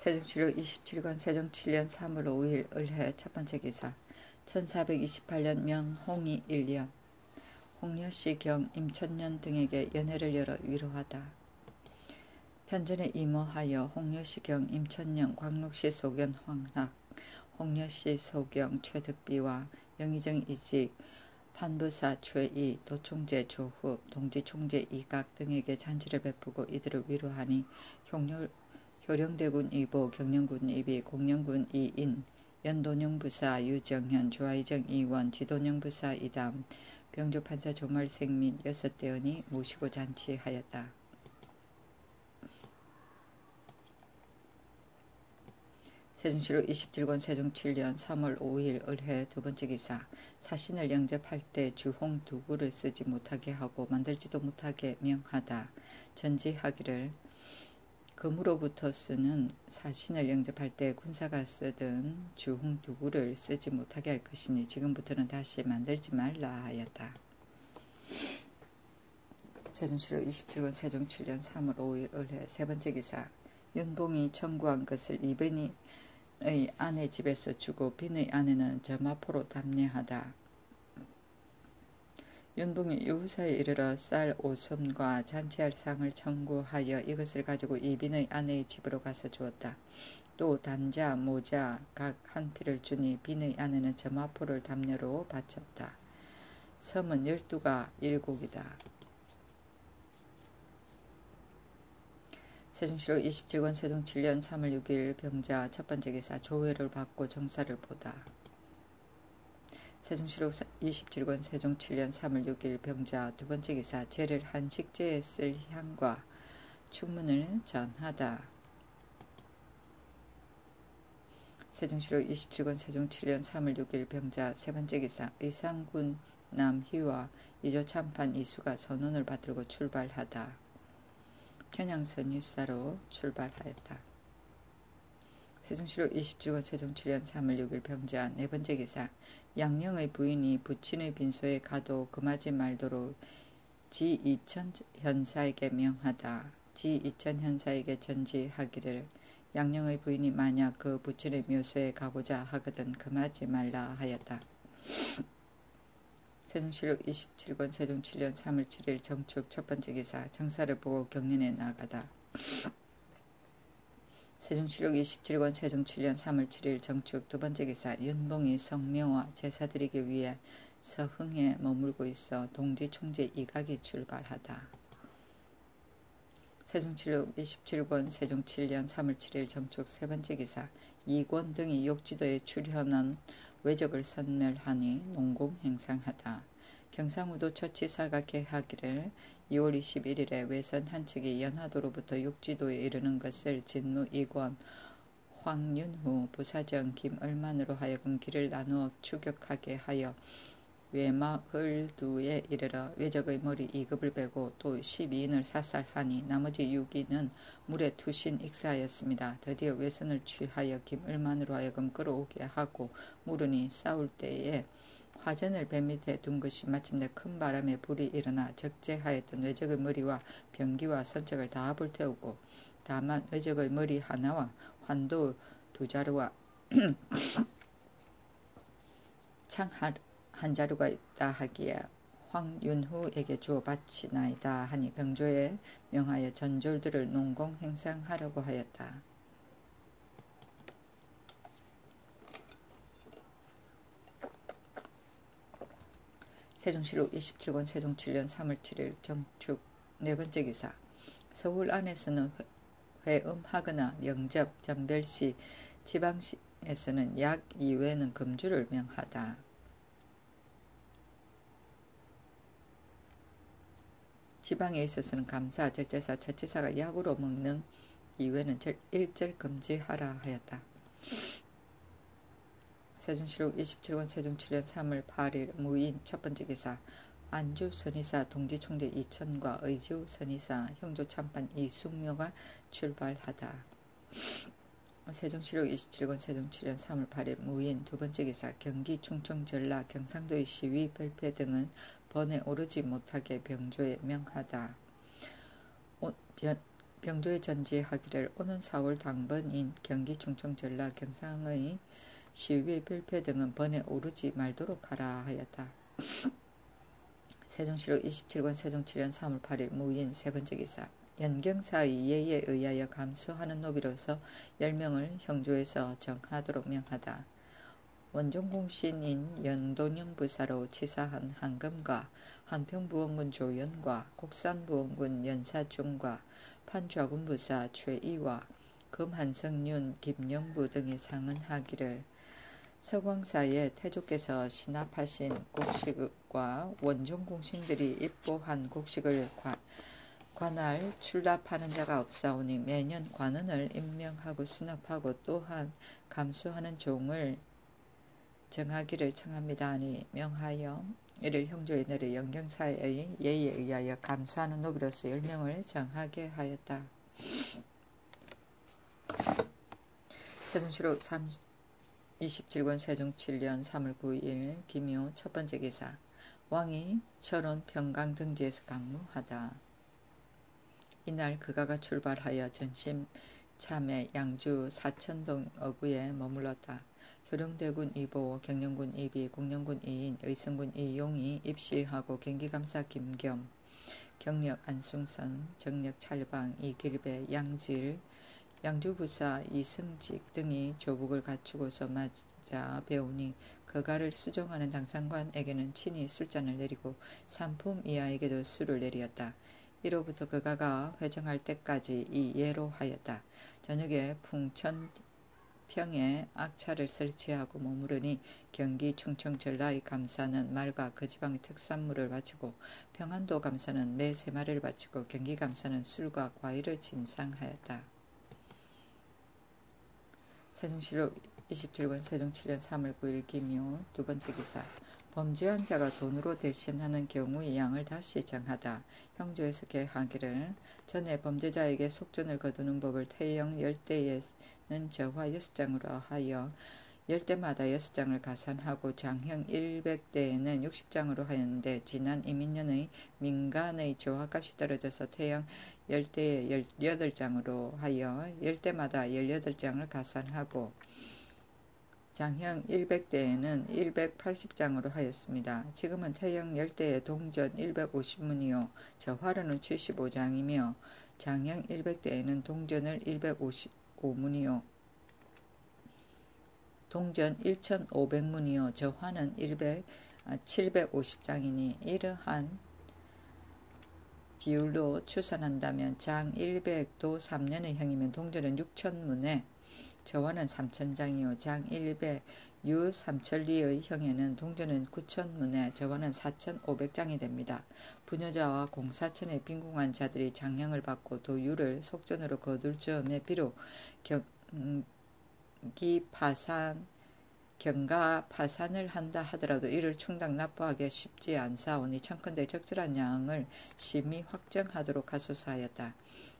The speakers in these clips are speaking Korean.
세종시력 27권 세종 7년 3월 5일 을해 첫번째 기사 1428년 명홍이 1년 홍려씨 경 임천년 등에게 연회를 열어 위로하다. 편전에 임호하여 홍려씨 경 임천년 광록씨 소견 황락 홍려씨 소경 최득비와 영의정 이직 판부사 최이 도총재 조흡 동지총재 이각 등에게 잔치를 베푸고 이들을 위로하니 효령대군 이보 경령군 이비 공령군 이인 연도령부사 유정현 주하의정 이원 지도령부사 이담 병조판사 조말생 및 6대원이 모시고 잔치하였다. 세종시록 27권 세종 7년 3월 5일 을해 두번째 기사 사신을 영접할 때 주홍 두구를 쓰지 못하게 하고 만들지도 못하게 명하다. 전지하기를 금으로부터 쓰는 사신을 영접할 때 군사가 쓰던 주홍 두구를 쓰지 못하게 할 것이니 지금부터는 다시 만들지 말라 하였다. 세종시록 27권 세종 7년 3월 5일 을해 세번째 기사 윤봉이 청구한 것을 이빈의 아내 집에서 주고 빈의 아내는 점화포로 답례하다. 윤봉이 유후사에 이르러 쌀 5섬과 잔치할 상을 청구하여 이것을 가지고 이빈의 아내의 집으로 가서 주었다. 또 단자, 모자 각 한 필을 주니 빈의 아내는 점화포를 답례로 바쳤다. 섬은 12가 1곡이다. 세종시록 27권 세종 7년 3월 6일 병자 첫번째 기사 조회를 받고 정사를 보다. 세종시록 27권 세종 7년 3월 6일 병자 두번째 기사 제를 한 식재에 쓸 향과 축문을 전하다. 세종시록 27권 세종 7년 3월 6일 병자 세번째 기사 의상군 남희와 이조참판 이수가 선원을 받들고 출발하다. 편양선 유사로 출발하였다. 세종시록 27권 세종 7년 3월 6일 병자 네번째 기사 양령의 부인이 부친의 빈소에 가도 금하지 말도록 지이천 현사에게 명하다. 지이천 현사에게 전지하기를 양령의 부인이 만약 그 부친의 묘소에 가고자 하거든 금하지 말라 하였다. 세종시록 27권 세종 7년 3월 7일 정축 첫번째 기사 정사를 보고 경련에 나가다. 세종시록 27권 세종 7년 3월 7일 정축 두번째 기사 윤봉이 성묘와 제사드리기 위해 서흥에 머물고 있어 동지총재 이각이 출발하다. 세종시록 27권 세종 7년 3월 7일 정축 세번째 기사 이권 등이 욕지도에 출현한 외적을 선멸하니 농공행상하다. 경상우도 처치사가 개하기를 2월 21일에 외선 한 척이 연화도로부터 욕지도에 이르는 것을 진무 이권 황윤후 부사정 김을만으로 하여금 길을 나누어 추격하게 하여 외마을두에 이르러 외적의 머리 2급을 베고 또 12인을 사살하니 나머지 6인은 물에 투신 익사하였습니다. 드디어 외선을 취하여 김을만으로 하여금 끌어오게 하고 물으니 싸울 때에 화전을 배 밑에 둔 것이 마침내 큰 바람에 불이 일어나 적재하였던 외적의 머리와 병기와 선책을 다 불태우고 다만 외적의 머리 하나와 환도 2자루와 창 한 자루가 있다 하기에 황윤후에게 주어 바치나이다 하니 병조에 명하여 전졸들을 농공행상하라고 하였다. 세종시록 27권 세종 7년 3월 7일 정축 네번째 기사 서울 안에서는 회음하거나 영접, 전별시, 지방시에서는 약 이외에는 금주를 명하다. 지방에 있어서는 감사, 절제사, 처치사가 약으로 먹는 이외에는 일절 금지하라 하였다. 세종시록 27권 세종 7년 3월 8일 무인 첫번째 기사 안주 선의사 동지총재 이천과 의주 선의사 형조참판 이숙묘가 출발하다. 세종시록 27권 세종 7년 3월 8일 무인 두번째 기사 경기 충청 전라 경상도의 시위 별패 등은 번에 오르지 못하게 병조에 명하다. 병조에 전지하기를 오는 4월 당번인 경기 충청 전라 경상의 시위 빌폐 등은 번에 오르지 말도록 하라 하였다. 세종시록 27권 세종 7년 3월 8일 무인 세 번째 기사. 연경사의 예에 의하여 감수하는 노비로서 10명을 형조에서 정하도록 명하다. 원종공신인 연돈영 부사로 치사한 한금과 한평부원군 조연과 곡산부원군 연사중과 판좌군 부사 최이와 금한성윤 김영부 등이 상언하기를 서광사에 태조께서 신압하신 곡식과 원종공신들이 입보한 곡식을 관할 출납하는 자가 없사오니 매년 관원을 임명하고 수납하고 또한 감수하는 종을 정하기를 청합니다 하니 명하여 이를 형조에 내려 연경사의 예에 의하여 감수하는 노비로서 10명을 정하게 하였다. 세종시록 27권 세종 7년 3월 9일 김효 첫 번째 기사. 왕이 철원 평강 등지에서 강무하다. 이날 그가가 출발하여 전심 참에 양주 사천동 어구에 머물렀다. 효령대군 이보, 경영군 이비, 공령군 이인, 의성군 이용이 입시하고 경기감사 김겸, 경력 안승선, 정력 찰방, 이길배, 양질, 양주부사 이승직 등이 조북을 갖추고서 맞아 배우니 그가를 수종하는 당상관에게는 친히 술잔을 내리고 삼품 이하에게도 술을 내리었다. 이로부터 그가가 회정할 때까지 이 예로 하였다. 저녁에 풍천평에 악차를 설치하고 머무르니 경기 충청 전라의 감사는 말과 그 지방의 특산물을 바치고 평안도 감사는 매 3마리를 바치고 경기 감사는 술과 과일을 진상하였다. 세종시록 27권 세종 7년 3월 9일 김효 두 번째 기사. 범죄한 자가 돈으로 대신하는 경우의 양을 다시 정하다. 형조에서 계하기를 전에 범죄자에게 속전을 거두는 법을 태영 10대에는 저화 6장으로 하여 10대마다 6장을 가산하고 장형 100대에는 60장으로 하였는데 지난 이민년의 민간의 저화값이 떨어져서 태영 10대에 18장으로 하여 10대마다 18장을 가산하고 장형 100대에는 180장으로 하였습니다. 지금은 태영 10대에 동전 150문이요 저화로는 75장이며 장형 100대에는 동전을 155문이요 동전 1500문이요 저화는 750장이니 이러한 비율로 추산한다면 장 100도 3년의 형이면 동전은 6000문에 저화는 3000장이요 장 100 유 3천리의 형에는 동전은 9000문에 저화는 4500장이 됩니다. 부녀자와 공사천에 빈궁한 자들이 장형을 받고 도유를 속전으로 거둘 즈음에 비록 경가 파산을 한다 하더라도 이를 충당 납부하기가 쉽지 않사오니 청컨대 적절한 양을 심히 확정하도록 하소서하였다.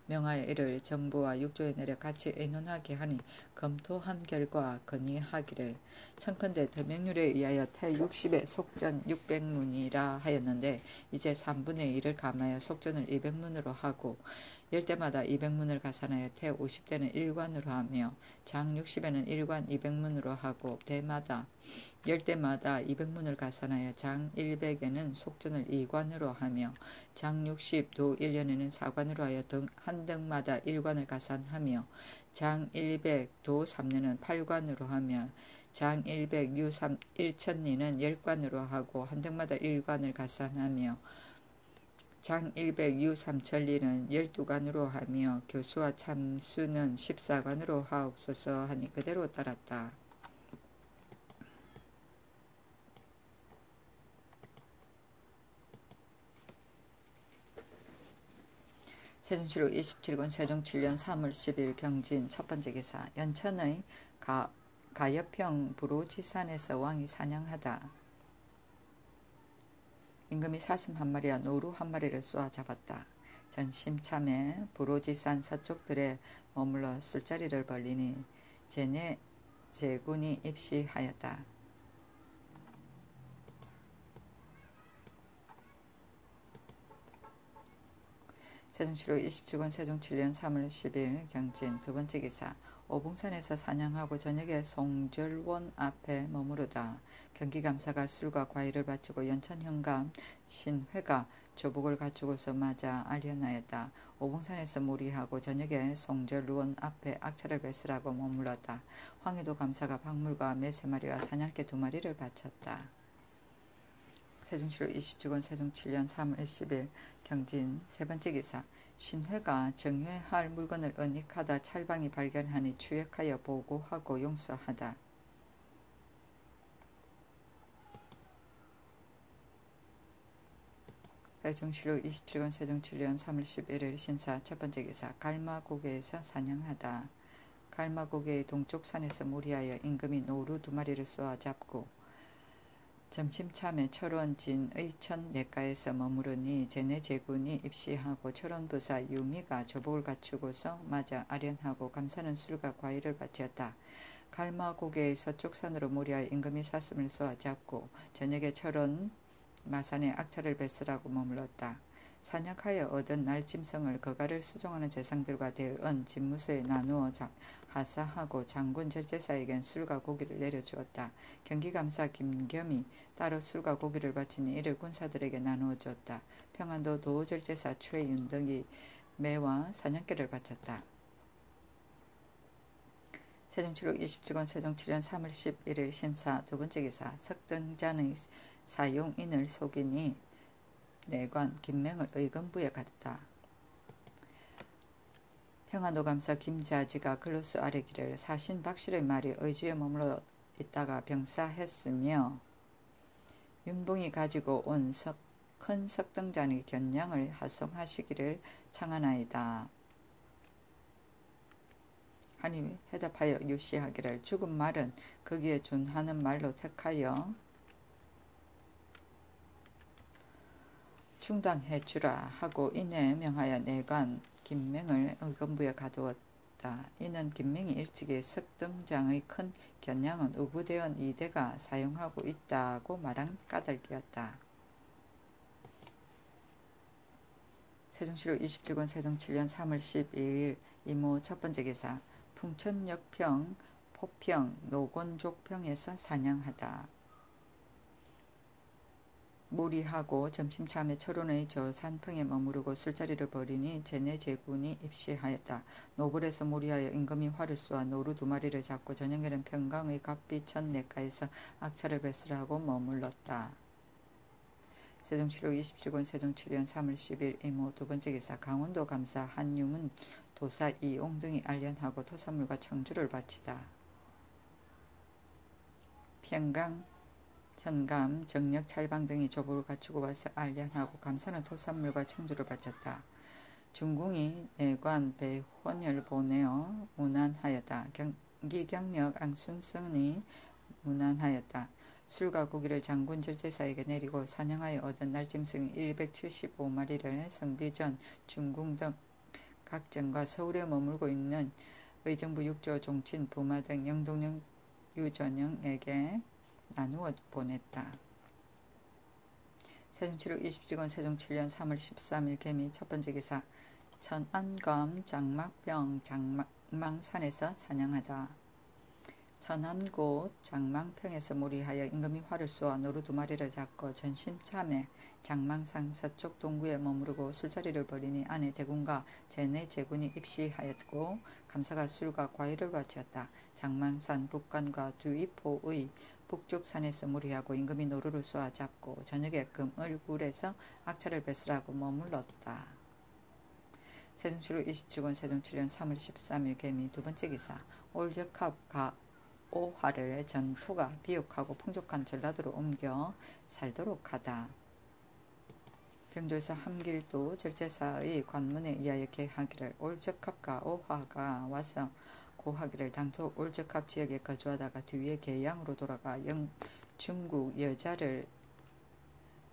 명하여 이를 정부와 육조에 내려 같이 의논하게 하니 검토한 결과 건의하기를 청컨대 더명률에 의하여 태 60에 속전 600문이라 하였는데 이제 3분의 1을 감하여 속전을 200문으로 하고 10대마다 200문을 가산하여 태 50대는 1관으로 하며 장 60에는 1관 200문으로 하고 대마다 10대마다 200문을 가산하여 장 100에는 속전을 2관으로 하며 장 60도 1년에는 4관으로 하여 한 등마다 1관을 가산하며 장 100도 3년은 8관으로 하며 장 100 유 1천리는 10관으로 하고 한 등마다 1관을 가산하며 장 100 유 3천리는 12관으로 하며 교수와 참수는 14관으로 하옵소서 하니 그대로 따랐다. 세종시록 27권 세종 7년 3월 10일 경진 첫 번째 기사. 연천의 가여평 부로지산에서 왕이 사냥하다. 임금이 사슴 한 마리와 노루 한 마리를 쏘아 잡았다. 전심참에 부로지산 서쪽들에 머물러 술자리를 벌리니 제군이 입시하였다. 세종시로 27권 세종 7년 3월 10일 경진 두 번째 기사. 오봉산에서 사냥하고 저녁에 송절원 앞에 머무르다 경기감사가 술과 과일을 바치고 연천 현감 신회가 조복을 갖추고서 맞아 알려나였다. 오봉산에서 무리하고 저녁에 송절원 앞에 악차를 뱉으라고 머물렀다. 황해도 감사가 박물과 매 3마리와 사냥개 2마리를 바쳤다. 세종시로 27권 세종 7년 3월 10일 경진 세 번째 기사. 신회가 정회할 물건을 은닉하다 찰방이 발견하니 추역하여 보고하고 용서하다. 세종시로 27권 세종 7년 3월 11일 신사 첫 번째 기사. 갈마고개에서 사냥하다. 갈마고개의 동쪽 산에서 무리하여 임금이 노루 2마리를 쏘아 잡고 점심참에 철원진 의천 내가에서 머무르니 제내제군이 입시하고 철원부사 유미가 조복을 갖추고서 맞아 아련하고 감사는 술과 과일을 바치었다. 갈마고개의 서쪽 산으로 무리하여 임금이 사슴을 쏘아 잡고 저녁에 철원 마산에 악차를 뱉으라고 머물렀다. 산약하여 얻은 날짐승을 거가를 수종하는 재상들과 대언 집무소에 나누어 하사하고 장군 절제사에겐 술과 고기를 내려주었다. 경기감사 김겸이 따로 술과 고기를 바치니 이를 군사들에게 나누어 주었다. 평안도 도절제사 최윤덕이 매와 사냥개를 바쳤다. 세종시록 27권 세종 7년 3월 11일 신사 두 번째 기사. 석등잔의 사용인을 속이니 내관 김맹을 의금부에 갔다. 평안도 감사 김자지가 글로스 아래기를 사신 박실의 말이 의주에 머물러 있다가 병사했으며 윤봉이 가지고 온 큰 석등잔의 견량을 하송하시기를 청하나이다. 하니 해답하여 유시하기를 죽은 말은 거기에 준하는 말로 택하여 충당해 주라 하고 이내 명하여 내관 김맹을 의금부에 가두었다. 이는 김맹이 일찍이 석등장의 큰 견량은 우부대원 2대가 사용하고 있다고 말한 까닭이었다. 세종시로 27권 세종 7년 3월 12일 이모 첫 번째 기사. 풍천역평 포평 노곤족평에서 사냥하다. 무리하고 점심참에 철원의 저산평에 머무르고 술자리를 벌이니 제내제군이 입시하였다. 노불에서 무리하여 임금이 활을 쏘아 노루 2마리를 잡고 저녁에는 평강의 갑비천 내가에서 악차를 뱉으라고 머물렀다. 세종시록 27권 세종 7년 3월 10일 이모 두 번째 기사. 강원도 감사 한유문 도사 이용 등이 알련하고 토산물과 청주를 바치다. 평강 현감, 정력, 찰방 등이 조복을 갖추고 와서 알련하고 감사는 토산물과 청주를 바쳤다. 중궁이 내관 배혼을 보내어 문안하였다. 경기경력 앙순성이 문안하였다. 술과 고기를 장군 절제사에게 내리고 사냥하여 얻은 날짐승 175마리를 성비전, 중궁 등 각정과 서울에 머물고 있는 의정부 육조 종친 부마 등 영동령 유전영에게 나누어 보냈다. 세종시록 27권 세종 7년 3월 13일 개미 첫 번째 기사. 천안검 장막병 장망산에서 사냥하다. 천안곳 장망평에서 무리하여 임금이 활을 쏘아 노루 2마리를 잡고 전심참에 장망산 서쪽 동구에 머무르고 술자리를 벌이니 안에 대군과 제내제군이 입시하였고 감사가 술과 과일을 바치었다. 장망산 북간과 두이포의 북쪽 산에서 무리하고 임금이 노루를 쏘아 잡고 저녁에 금을굴에서 악차를 뱉으라고 머물렀다. 세종시록 27권 세종 7년 3월 13일 개미 두 번째 기사. 올적합 오화를 전토가 비옥하고 풍족한 전라도로 옮겨 살도록 하다. 병조에서 함길도 절제사의 관문에 의하여 계하기를 올적합과 오화가 와서 고하기를 당초 올적합 지역에 거주하다가 뒤에 계양으로 돌아가 중국 여자를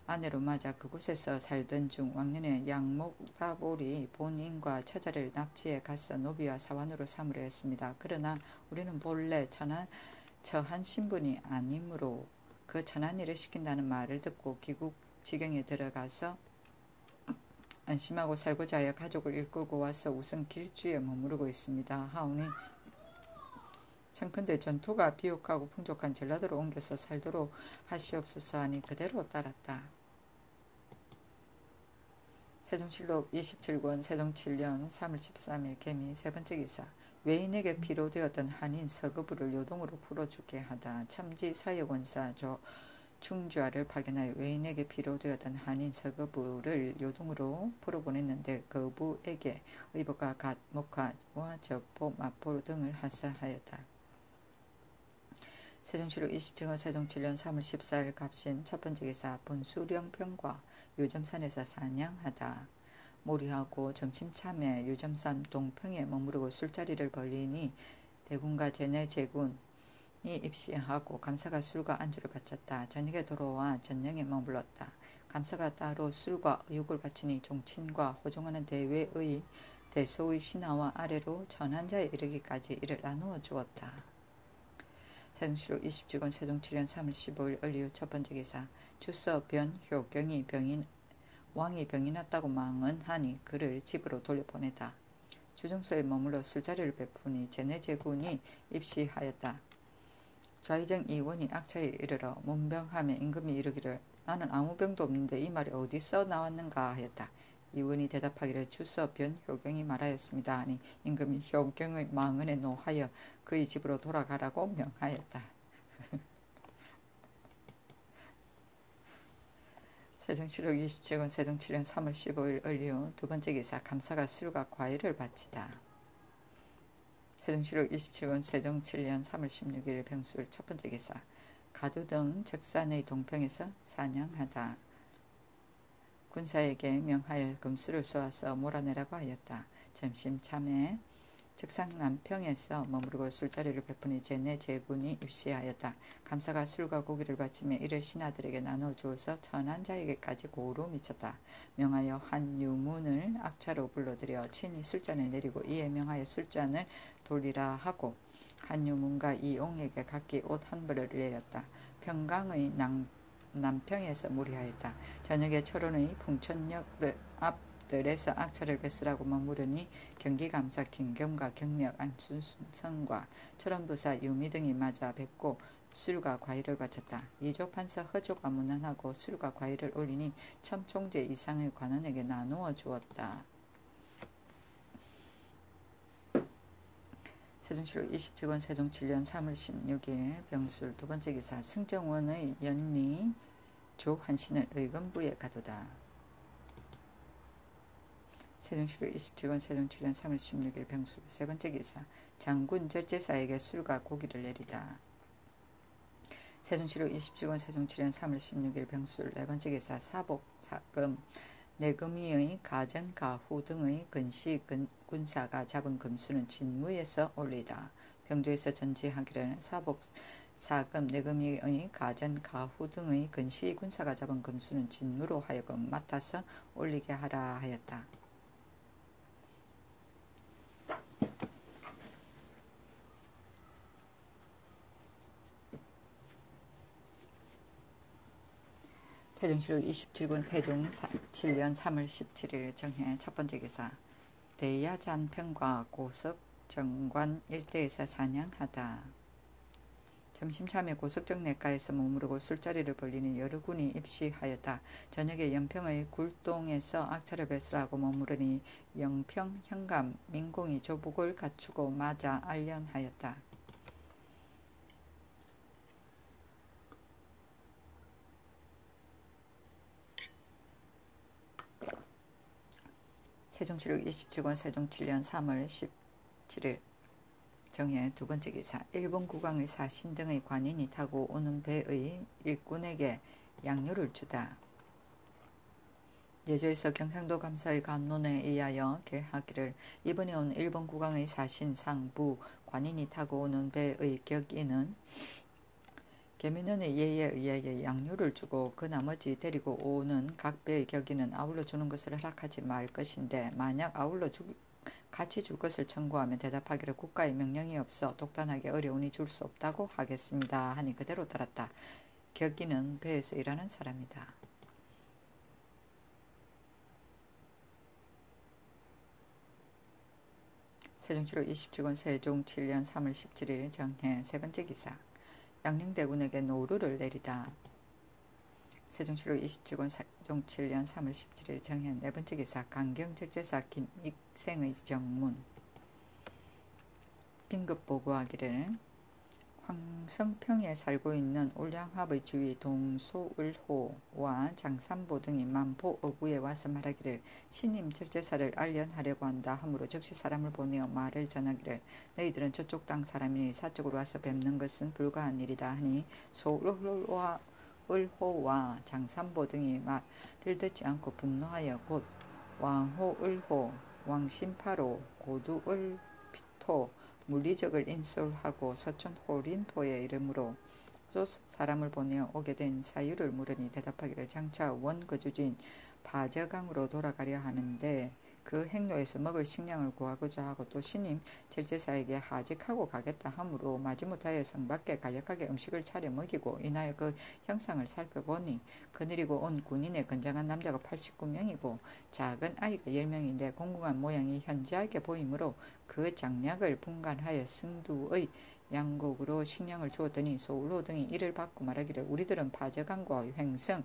아내로 맞아 그곳에서 살던 중 왕년에 양목다볼이 본인과 처자를 납치해 가서 노비와 사환으로 삼으려 했습니다. 그러나 우리는 본래 처한 신분이 아니므로 그 천한 일을 시킨다는 말을 듣고 귀국 지경에 들어가서 안심하고 살고자 하여 가족을 이끌고 와서 우선 길주에 머무르고 있습니다. 하오니 청컨대 전투가 비옥하고 풍족한 전라도로 옮겨서 살도록 하시옵소서 하니 그대로 따랐다. 세종실록 27권 세종 7년 3월 13일 개미 세 번째 기사. 외인에게 피로 되었던 한인 서거부를 요동으로 풀어주게 하다. 첨지 사역원사 충주아를 파견하여 외인에게 피로 되었던 한인 서거부를 요동으로 풀어보냈는데 그 부에게 의복과 갓, 목화와 적보, 마포 등을 하사하였다. 세종실록 27년 세종 7년 3월 14일 갑신 첫 번째 기사. 본수령평과 유점산에서 사냥하다. 몰이하고 점심참에 유점산 동평에 머무르고 술자리를 벌리니 대군과 제내제군이 입시하고 감사가 술과 안주를 바쳤다. 저녁에 돌아와 전령에 머물렀다. 감사가 따로 술과 의육을 바치니 종친과 호종하는 대소의 신하와 아래로 전한자에 이르기까지 이를 나누어 주었다. 세종실록 27권 세종 7년 3월 15일 을리후 첫 번째 기사. 주서 변효경이 왕이 병이 났다고 망언하니 그를 집으로 돌려보내다. 주정소에 머물러 술자리를 베푸니 제내제군이 입시하였다. 좌의정 이원이 악차에 이르러 문병하며 임금이 이르기를 나는 아무 병도 없는데 이 말이 어디서 나왔는가 하였다. 이원이 대답하기를 주서 변효경이 말하였습니다 하니 임금이 효경의 망언에 노하여 그의 집으로 돌아가라고 명하였다. 세종실록 27권 세종 7년 3월 15일 을리후 두 번째 기사. 감사가 술과 과일을 바치다. 세종실록 27권 세종 7년 3월 16일 병술 첫 번째 기사. 가두 등 적산의 동평에서 사냥하다. 군사에게 명하여 금수를 쏘아서 몰아내라고 하였다. 점심참에 즉상 남평에서 머무르고 술자리를 베푸니 제내제군이 입시하였다. 감사가 술과 고기를 바치며 이를 신하들에게 나눠 주어서 천한 자에게까지 고루 미쳤다. 명하여 한유문을 악차로 불러들여 친히 술잔을 내리고 이에 명하여 술잔을 돌리라 하고 한유문과 이옹에게 각기 옷 한 벌을 내렸다. 평강의 남평에서 무리하였다. 저녁에 철원의 풍천역 앞들에서 악차를 뱉으라고 머무르니 경기감사 김겸과 경력 안순성과 철원부사 유미 등이 맞아 뵙고 술과 과일을 바쳤다. 이조판서 허조가 문안하고 술과 과일을 올리니 첨총재 이상의 관원에게 나누어 주었다. 세종실록 27권 세종 7년 3월 16일 병술 두 번째 기사. 승정원의 연리 조한신을 의금부에 가두다. 세종실록 27권 세종 7년 3월 16일 병술 세 번째 기사. 장군 절제사에게 술과 고기를 내리다. 세종실록 27권 세종 7년 3월 16일 병술 네 번째 기사. 사복, 사금, 내금위의 가전, 가후 등의 근시 군사가 잡은 금수는 진무에서 올리다. 병조에서 전지하기를 사복, 사금, 내금위의 가전, 가후 등의 근시 군사가 잡은 금수는 진무로 하여금 맡아서 올리게 하라 하였다. 세종실록 27권 세종 7년 3월 17일 정해 첫 번째 기사. 대야잔평과 고석정관 일대에서 사냥하다. 점심참에 고석정 냇가에서 머무르고 술자리를 벌리는 여러 군이 입시하였다. 저녁에 연평의 굴동에서 악차를 뱉으라고 머무르니 영평 현감 민공이 조복을 갖추고 맞아 알련하였다. 세종실록 27권 세종 7년 3월 17일 정해 두 번째 기사. 일본 국왕의 사신 등의 관인이 타고 오는 배의 일꾼에게 양료를 주다. 예조에서 경상도 감사의 간론에 의하여 계하기를 이번에 온 일본 국왕의 사신 상부 관인이 타고 오는 배의 격인은 계민원의 예에 의하여 양료를 주고 그 나머지 데리고 오는 각 배의 격인은 아울러 주는 것을 허락하지 말 것인데 만약 아울러 같이 줄 것을 청구하면 대답하기를 국가의 명령이 없어 독단하기 어려우니 줄 수 없다고 하겠습니다 하니 그대로 따랐다. 격인은 배에서 일하는 사람이다. 세종시로 27권 세종 7년 3월 17일 정해 세 번째 기사. 양녕대군에게 노루를 내리다. 세종시로 27권 세종 7년 3월 17일 정해 네 번째 기사. 강경절제사 김익생의 정문. 긴급 보고하기를 황성평에 살고 있는 울량합의 주위 동소을호와 장삼보 등이 만포 어구에 와서 말하기를 신임 절제사를 알련하려고 한다 하므로 즉시 사람을 보내어 말을 전하기를 너희들은 저쪽 땅 사람이니 사쪽으로 와서 뵙는 것은 불가한 일이다 하니 소을호와 장삼보 등이 말을 듣지 않고 분노하여 곧 왕호을호, 왕신파로, 고두을토 물리적을 인솔하고 서촌 호린포의 이름으로 또 사람을 보내어 오게 된 사유를 물으니 대답하기를 장차 원거주지인 파저강으로 돌아가려 하는데 그 행로에서 먹을 식량을 구하고자 하고 또 신임 절제사에게 하직하고 가겠다 하므로 마지못하여 성 밖에 간략하게 음식을 차려 먹이고 인하여 그 형상을 살펴보니 거느리고 온 군인의 건장한 남자가 89명이고 작은 아이가 10명인데 공공한 모양이 현저하게 보이므로 그 장략을 분간하여 승두의 양곡으로 식량을 주었더니 소울호 등이 이를 받고 말하기를 우리들은 파저강과 횡성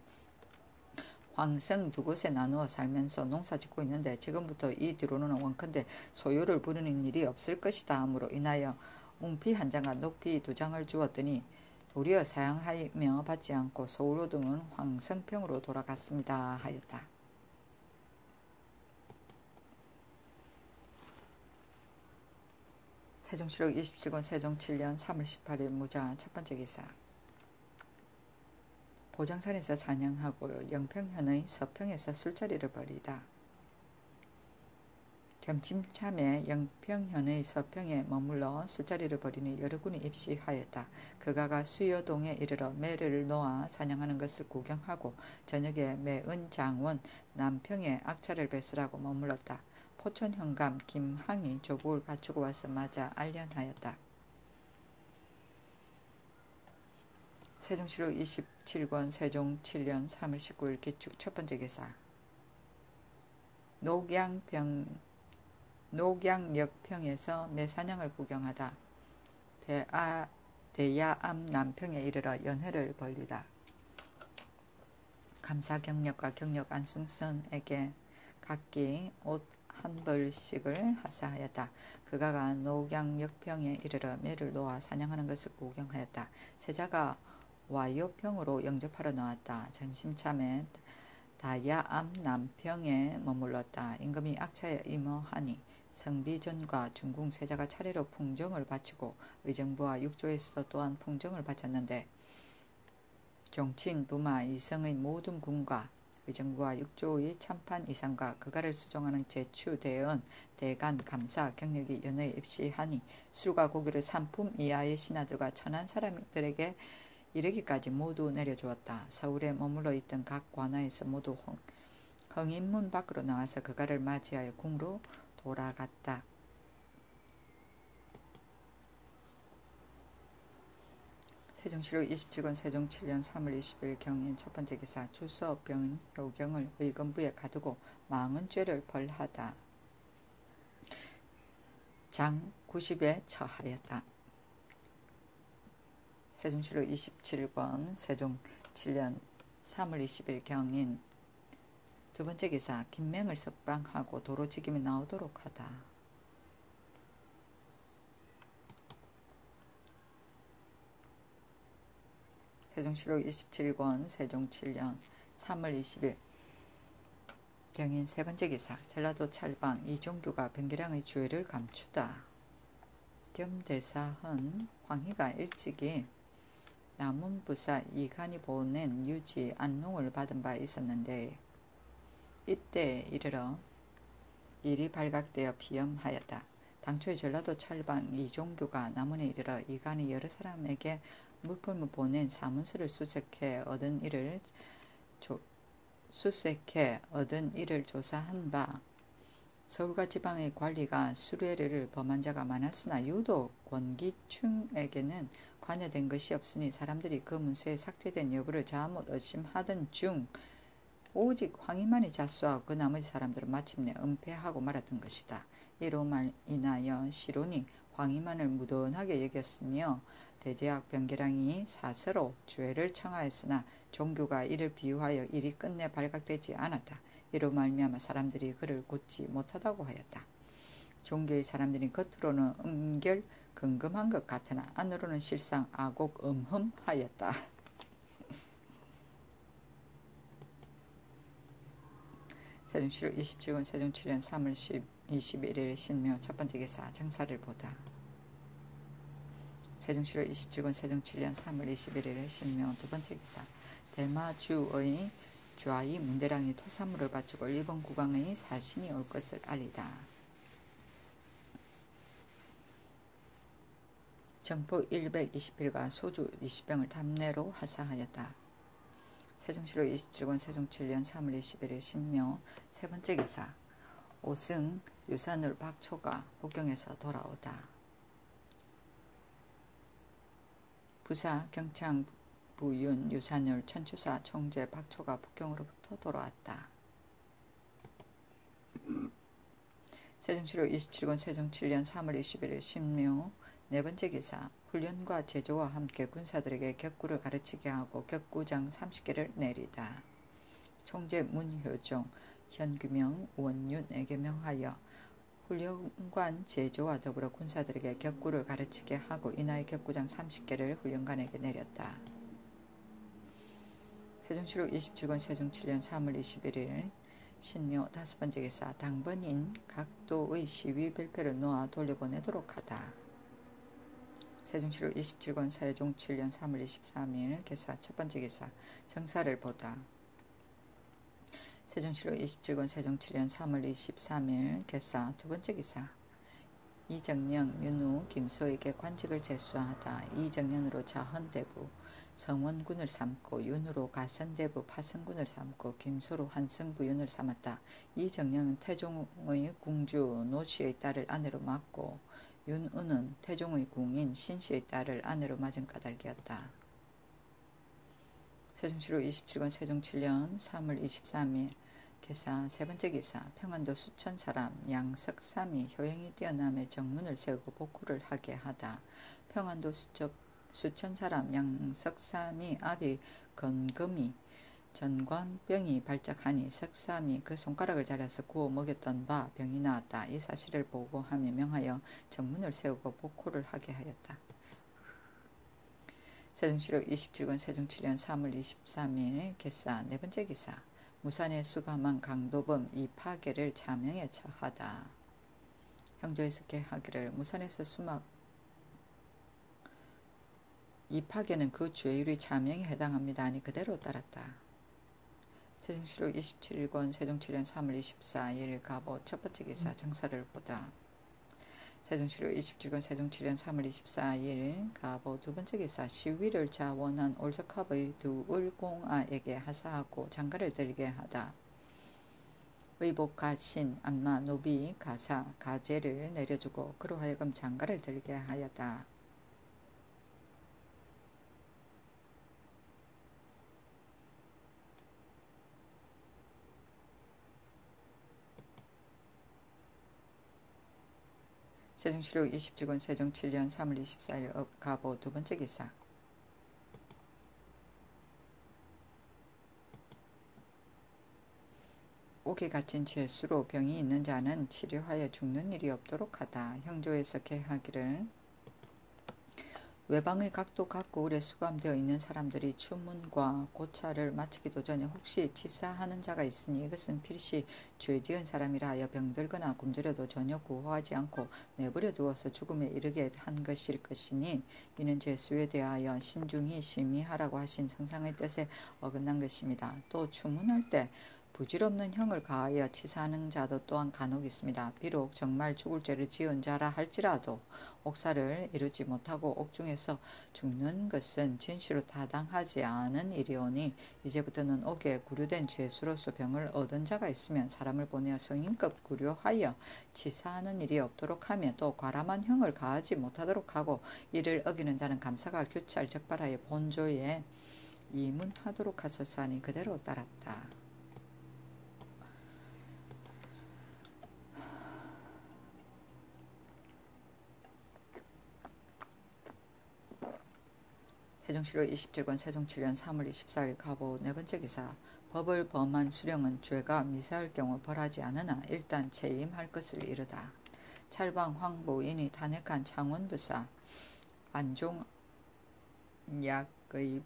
황성 두 곳에 나누어 살면서 농사 짓고 있는데 지금부터 이 뒤로는 원컨대 소유를 부르는 일이 없을 것이다 하므로 인하여 웅피 한 장과 녹피 두 장을 주었더니 도리어 사양하며 받지 않고 소울호 등은 황성평으로 돌아갔습니다 하였다. 세종시록 27권 세종 7년 3월 18일 무자 첫 번째 기사. 보장산에서 사냥하고 영평현의 서평에서 술자리를 벌이다. 겸침참에 영평현의 서평에 머물러 술자리를 벌이니 여러 군이 입시하였다. 그가가 수여동에 이르러 매를 놓아 사냥하는 것을 구경하고 저녁에 매은장원 남평에 악차를 뱃으라고 머물렀다. 포천현감 김항이 조복을 갖추고 와서 맞아 알련하였다. 세종시록 27권 세종 7년 3월 19일 기축 첫 번째 기사. 녹양역평에서 매사냥을 구경하다. 대야암 남평에 이르러 연회를 벌리다. 감사경력과 경력 안승선에게 각기 옷 한 벌씩을 하사하였다. 그가가 녹양역평에 이르러 매를 놓아 사냥하는 것을 구경하였다. 세자가 와요평으로 영접하러 나왔다. 점심참에 다야암 남평에 머물렀다. 임금이 악차에 임하하니 성비전과 중궁 세자가 차례로 풍정을 바치고 의정부와 육조에서도 또한 풍정을 바쳤는데 경친, 부마, 이성의 모든 군과 의정부와 육조의 참판 이상과 그가를 수종하는 제추, 대언, 대간, 감사, 경력이 연회에 입시하니 술과 고기를 산품 이하의 신하들과 천한 사람들에게 이르기까지 모두 내려주었다. 서울에 머물러 있던 각 관아에서 모두 흥인문 밖으로 나와서 그가를 맞이하여 궁으로 돌아갔다. 세종시록 27권 세종 7년 3월 20일 경인 첫 번째 기사. 주서병은 효경을 의금부에 가두고 망은 죄를 벌하다. 장 90에 처하였다. 세종시록 27권 세종 7년 3월 20일 경인 두 번째 기사. 김맹을 석방하고 도로지김이 나오도록 하다. 세종시록 27권 세종 7년 3월 20일 경인 세 번째 기사. 전라도 찰방 이종규가 변계량의 주의를 감추다. 겸대사헌 황희가 일찍이 남원부사 이간이 보낸 유지 안농을 받은 바 있었는데 이때 이르러 일이 발각되어 비염하였다. 당초에 전라도 찰방 이종규가 남원에 이르러 이간이 여러 사람에게 물품을 보낸 사문서를 수색해 얻은 일을 조사한 바 서울과 지방의 관리가 수뢰를 범한 자가 많았으나 유독 권기충에게는 관여된 것이 없으니 사람들이 그 문서에 삭제된 여부를 자못 의심하던 중 오직 황희만이 자수하고 그 나머지 사람들은 마침내 은폐하고 말았던 것이다. 이로 인하여 시론이 황희만을 무던하게 여겼으며 대제학 변계량이 사서로 죄를 청하였으나 종교가 이를 비유하여 일이 끝내 발각되지 않았다. 이로 말미암아 사람들이 그를 곧지 못하다고 하였다. 종교의 사람들이 겉으로는 음결 근검한 것 같으나 안으로는 실상 아곡 음흠하였다. 세종시록 27권 세종 7년 3월 21일 신묘 첫 번째 기사 정사를 보다. 세종시록 27권 세종 7년 3월 21일 신묘 두 번째 기사 대마주의 좌이 문대랑이 토산물을 바치고 일본 국왕의 사신이 올 것을 알리다. 정포 120필과 소주 20병을 답례로 하사하였다. 세종시록 27권 세종 7년 3월 21일 신묘 세 번째 기사 오승 유산을 박초가 북경에서 돌아오다. 부사 경창부윤 유산을 천추사 총재 박초가 북경으로부터 돌아왔다. 세종시록 27권 세종 7년 3월 21일 신묘 네 번째 기사 훈련과 제조와 함께 군사들에게 격구를 가르치게 하고 격구장 30개를 내리다. 총재 문효종, 현규명, 원윤에게 명하여 훈련관 제조와 더불어 군사들에게 격구를 가르치게 하고 이날 격구장 30개를 훈련관에게 내렸다. 세종시록 27권 세종 7년 3월 21일 신묘 다섯 번째 기사 당번인 각도의 시위 별표를 놓아 돌려보내도록 하다. 세종시록 27권 세종 7년 3월 23일 기사 첫 번째 기사 정사를 보다. 세종시록 27권 세종 7년 3월 23일 기사 두 번째 기사 이정령, 윤우, 김소에게 관직을 제수하다. 이정령으로 자헌대부, 성원군을 삼고 윤우로 가선대부, 파성군을 삼고 김소로 한성부윤을 삼았다. 이정령은 태종의 궁주 노씨의 딸을 아내로 맡고 윤우는 태종의 궁인 신씨의 딸을 아내로 맞은 까닭이었다. 세종시록 27권 세종 7년 3월 23일 기사 세 번째 기사 평안도 수천 사람 양석삼이 효행이 뛰어남에 정문을 세우고 복구를 하게 하다. 평안도 수천 사람 양석삼이 아비 건금이 전광병이 발작하니 석삼이 그 손가락을 잘라서 구워 먹였던 바 병이 나았다. 이 사실을 보고하며 명하여 정문을 세우고 복구를 하게 하였다. 세종시록 27권 세종 7년 3월 23일 기사 네 번째 기사 무산에 수감한 강도범 이파계를 자명에 처하다. 형조에서 개하기를 무산에서 수막 이파계는 그 죄율이 자명에 해당합니다 하니 그대로 따랐다. 세종시록 27권 세종 7년 3월 24일 가보 첫 번째 기사 정사를 보다. 세종시록 27권 세종 7년 3월 24일 가보 두 번째 기사 시위를 자원한 올석합의 두 을공아에게 하사하고 장가를 들게 하다. 의복 가신 안마 노비 가사 가제를 내려주고 그로 하여금 장가를 들게 하였다. 세종시록 27권 세종 7년 3월 24일 가보 두 번째 기사 옥에 갇힌 죄수로 병이 있는 자는 치료하여 죽는 일이 없도록 하다. 형조에서 개하기를 외방의 각도 각고을에 수감되어 있는 사람들이 추문과 고찰을 마치기도 전에 혹시 치사하는 자가 있으니 이것은 필시 죄 지은 사람이라 하여 병들거나 굶주려도 전혀 구호하지 않고 내버려 두어서 죽음에 이르게 한 것일 것이니 이는 죄수에 대하여 신중히 심의하라고 하신 성상의 뜻에 어긋난 것입니다. 또 추문할 때 부질없는 형을 가하여 치사하는 자도 또한 간혹 있습니다. 비록 정말 죽을 죄를 지은 자라 할지라도 옥사를 이루지 못하고 옥중에서 죽는 것은 진실로 타당하지 않은 일이오니 이제부터는 옥에 구류된 죄수로서 병을 얻은 자가 있으면 사람을 보내어 성인급 구류하여 치사하는 일이 없도록 하며 또 과람한 형을 가하지 못하도록 하고 이를 어기는 자는 감사가 규찰 적발하여 본조에 이문하도록 하소서 하니 그대로 따랐다. 세종시로 27권 세종 7년 3월 24일 가보 네 번째 기사. 법을 범한 수령은 죄가 미세할 경우 벌하지 않으나 일단 체임할 것을 이르다. 찰방 황보인이 탄핵한 창원부사 안종약의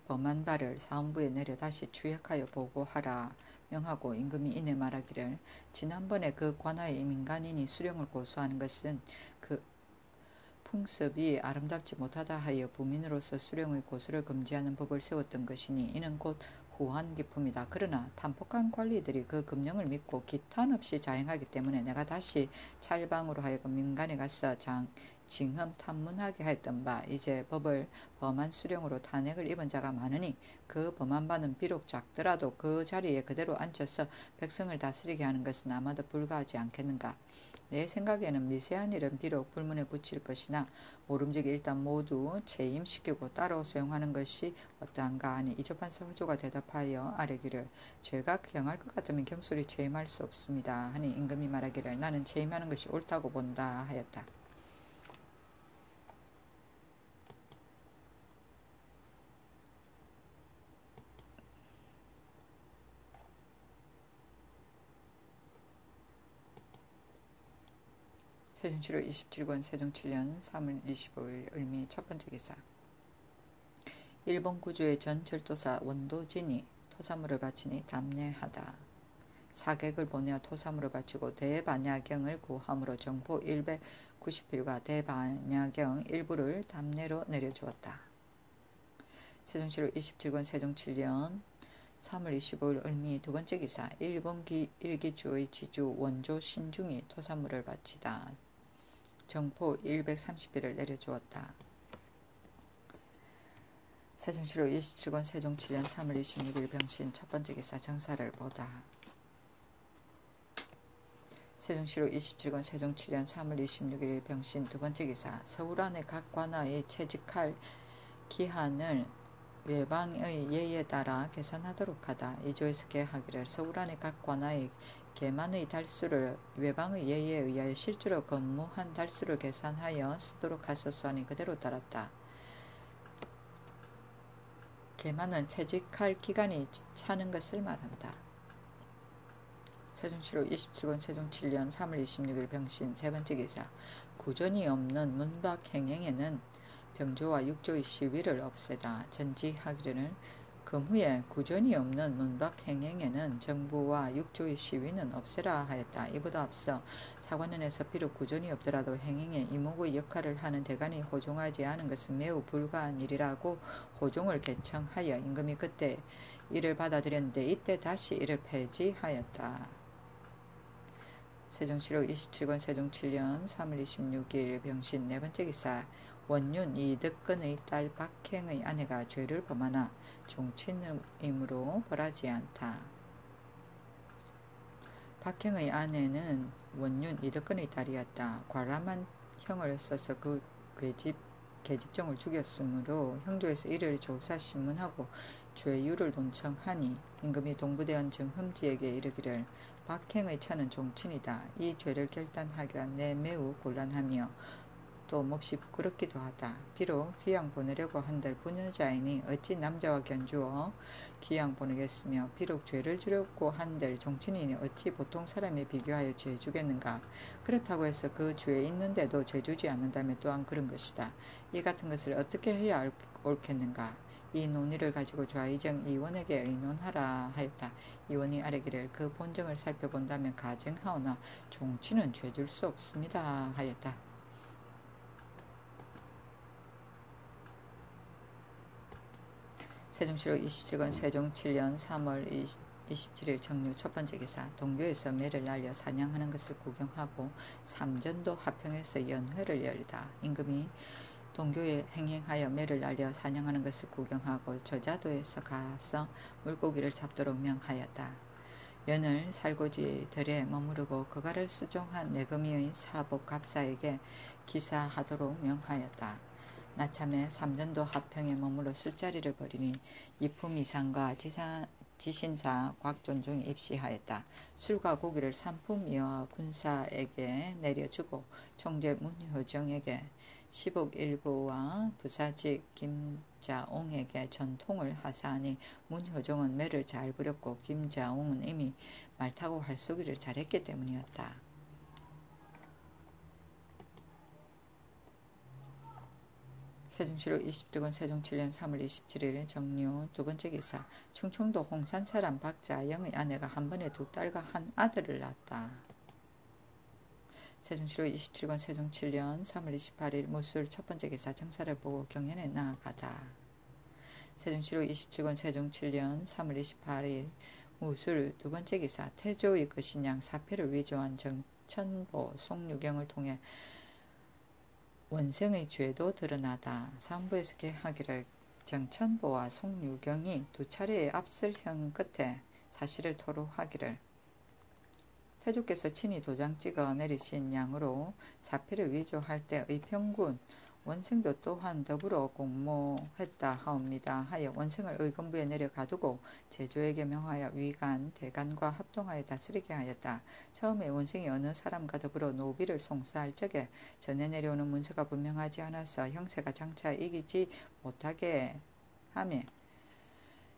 범한 바를 사헌부에 내려 다시 추역하여 보고하라 명하고 임금이 이내 말하기를 지난번에 그 관하의 민간인이 수령을 고소하는 것은 그 풍습이 아름답지 못하다 하여 부민으로서 수령의 고소를 금지하는 법을 세웠던 것이니 이는 곧 후한기품이다. 그러나 탄폭한 관리들이 그 금령을 믿고 기탄 없이 자행하기 때문에 내가 다시 찰방으로 하여금 민간에 가서 징흠 탐문하게 하였던 바 이제 법을 범한 수령으로 탄핵을 입은 자가 많으니 그 범한 바는 비록 작더라도 그 자리에 그대로 앉아서 백성을 다스리게 하는 것은 아마도 불가하지 않겠는가. 내 생각에는 미세한 일은 비록 불문에 붙일 것이나 모름지기 일단 모두 체임시키고 따로 사용하는 것이 어떠한가 하니 이조판사 허조가 대답하여 아뢰기를 죄가 경할 것 같으면 경솔히 체임할 수 없습니다 하니 임금이 말하기를 나는 체임하는 것이 옳다고 본다 하였다. 세종시로 27권 세종 7년 3월 25일 을미 첫 번째 기사. 일본 구주의 전 절도사 원도진이 토사물을 바치니 담례하다. 사객을 보내어 토사물을 바치고 대반야경을 구함으로 정포 190필과 대반야경 일부를 담례로 내려주었다. 세종시로 27권 세종 7년 3월 25일 을미 두 번째 기사. 일본 일기주의 지주 원조 신중이 토사물을 바치다. 정포 130필을 내려주었다. 세종시로 27권 세종 7년 3월 26일 병신 첫 번째 기사. 정사를 보다. 세종시로 27권 세종 7년 3월 26일 병신 두 번째 기사. 서울 안의 각 관하에 채직할 기한을 외방의 예에 따라 계산하도록 하다. 이조에서 계하기를 서울 안의 각 관하의 계만의 달수를 외방의 예에 의하여 실제로 근무한 달수를 계산하여 쓰도록 하소서 하니 그대로 따랐다. 계만은 채직할 기간이 차는 것을 말한다. 세종시로 27권 세종 7년 3월 26일 병신 세 번째 기사. 구전이 없는 문박 행행에는 병조와 육조의 시위를 없애다. 전지하기를 금후에 구전이 없는 문박 행행에는 정부와 육조의 시위는 없애라 하였다. 이보다 앞서 사관원에서 비록 구전이 없더라도 행행에 이목의 역할을 하는 대간이 호종하지 않은 것은 매우 불가한 일이라고 호종을 개청하여 임금이 그때 이를 받아들였는데 이때 다시 이를 폐지하였다. 세종시로 27권 세종 7년 3월 26일 병신 네 번째 기사. 원윤 이득근의 딸 박행의 아내가 죄를 범하나 종친임으로 벌하지 않다. 박행의 아내는 원윤 이득근의 딸이었다. 과람한 형을 써서 그 계집종을 죽였으므로 형조에서 이를 조사 신문하고 죄유를 논청하니 임금이 동부대원 정흠지에게 이르기를 박행의 처는 종친이다. 이 죄를 결단하기가 내 매우 곤란하며 또 몹시 부끄럽기도 하다. 비록 귀양 보내려고 한들 부녀자이니 어찌 남자와 견주어 귀양 보내겠으며 비록 죄를 주려고 한들 종친이니 어찌 보통 사람에 비교하여 죄 주겠는가. 그렇다고 해서 그 죄 있는데도 죄 주지 않는다면 또한 그런 것이다. 이 같은 것을 어떻게 해야 옳겠는가. 이 논의를 가지고 좌의정 이원에게 의논하라 하였다. 이원이 아뢰기를 그 본정을 살펴본다면 가증하오나 종친은 죄 줄 수 없습니다 하였다. 세종시로 27권 세종 7년 3월 27일 정유 첫 번째 기사. 동교에서 매를 날려 사냥하는 것을 구경하고 삼전도 하평에서 연회를 열다. 임금이 동교에 행행하여 매를 날려 사냥하는 것을 구경하고 저자도에서 가서 물고기를 잡도록 명하였다. 연을 살고지들에 머무르고 그가를 수종한 내금이의 사복 갑사에게 기사하도록 명하였다. 나참에 삼전도 하평에 머물러 술자리를 벌이니 이품 이상과 지신사 곽존중이 입시하였다. 술과 고기를 삼품 이하 군사에게 내려주고 총재 문효정에게 시북 일부와 부사직 김자옹에게 전통을 하사하니 문효종은 매를 잘 부렸고 김자옹은 이미 말 타고 활쏘기를 잘했기 때문이었다. 세종시로 20주건 세종 7년 3월 27일 정류 두번째 기사. 충청도 홍산 사람 박자영의 아내가 한 번에 두 딸과 한 아들을 낳았다. 세종시로 27건 세종 7년 3월 28일 무술 첫번째 기사. 정사를 보고 경연에 나아가다. 세종시로 27건 세종 7년 3월 28일 무술 두번째 기사. 태조의 거신양 사패를 위조한 정천보 송유경을 통해 원생의 죄도 드러나다. 사무부에서 개하기를 정천보와 송유경이 두 차례의 압설형 끝에 사실을 토로하기를 태조께서 친히 도장 찍어 내리신 양으로 사패를 위조할 때 의평군 원생도 또한 더불어 공모했다 하옵니다. 하여 원생을 의금부에 내려가두고 제조에게 명하여 위간, 대간과 합동하여 다스리게 하였다. 처음에 원생이 어느 사람과 더불어 노비를 송사할 적에 전해 내려오는 문서가 분명하지 않아서 형세가 장차 이기지 못하게 하며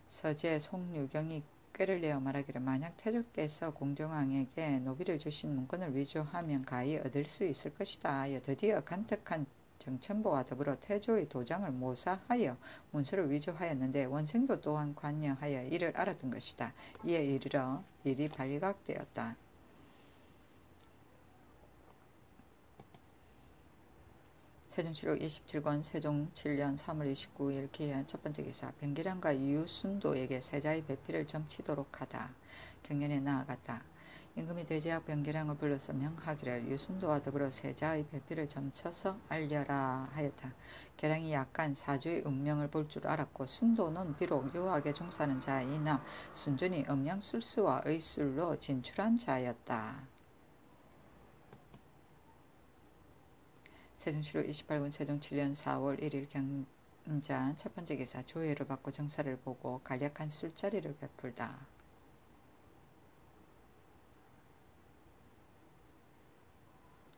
서재 송유경이 꾀를 내어 말하기를 만약 태조께서 공정왕에게 노비를 주신 문건을 위조하면 가히 얻을 수 있을 것이다 하여 드디어 간특한 정천보와 더불어 태조의 도장을 모사하여 문서를 위조하였는데 원생도 또한 관여하여 이를 알았던 것이다. 이에 이르러 일이 발각되었다. 세종시록 27권 세종 7년 3월 29일 기한 첫번째 기사. 변기량과 유순도에게 세자의 배필을 점치도록 하다. 경연에 나아갔다. 임금이 대제학 변기량을 불러서 명하기를 유순도와 더불어 세자의 배필을 점쳐서 알려라 하였다. 계량이 약간 사주의 운명을 볼 줄 알았고 순도는 비록 유학에 종사하는 자이나 순전히 음양술수와 의술로 진출한 자였다. 세종시로 28군 세종 7년 4월 1일 경자 첫번째 기사. 조회를 받고 정사를 보고 간략한 술자리를 베풀다.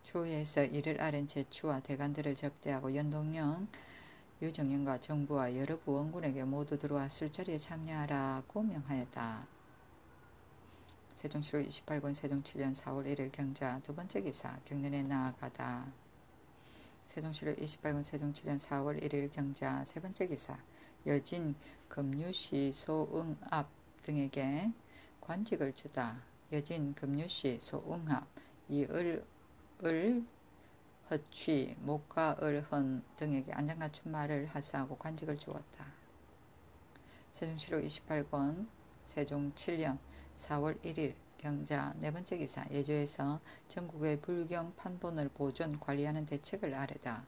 조회에서 이를 아랜 제추와 대간들을 접대하고 연동령 유정연과 정부와 여러 부원군에게 모두 들어와 술자리에 참여하라고 명하였다. 세종시로 28군 세종 7년 4월 1일 경자 두번째 기사. 경연에 나아가다. 세종시로 28군 세종 7년 4월 1일 경자 세번째 기사. 여진 금유시 소응압 등에게 관직을 주다. 여진 금유시 소응압 이을 허취 목가을헌 등에게 안장맞춤 말을 하사하고 관직을 주었다. 세종시로 28권 세종 7년 4월 1일 경자 네번째 기사. 예조에서 전국의 불경 판본을 보존 관리하는 대책을 아뢰다.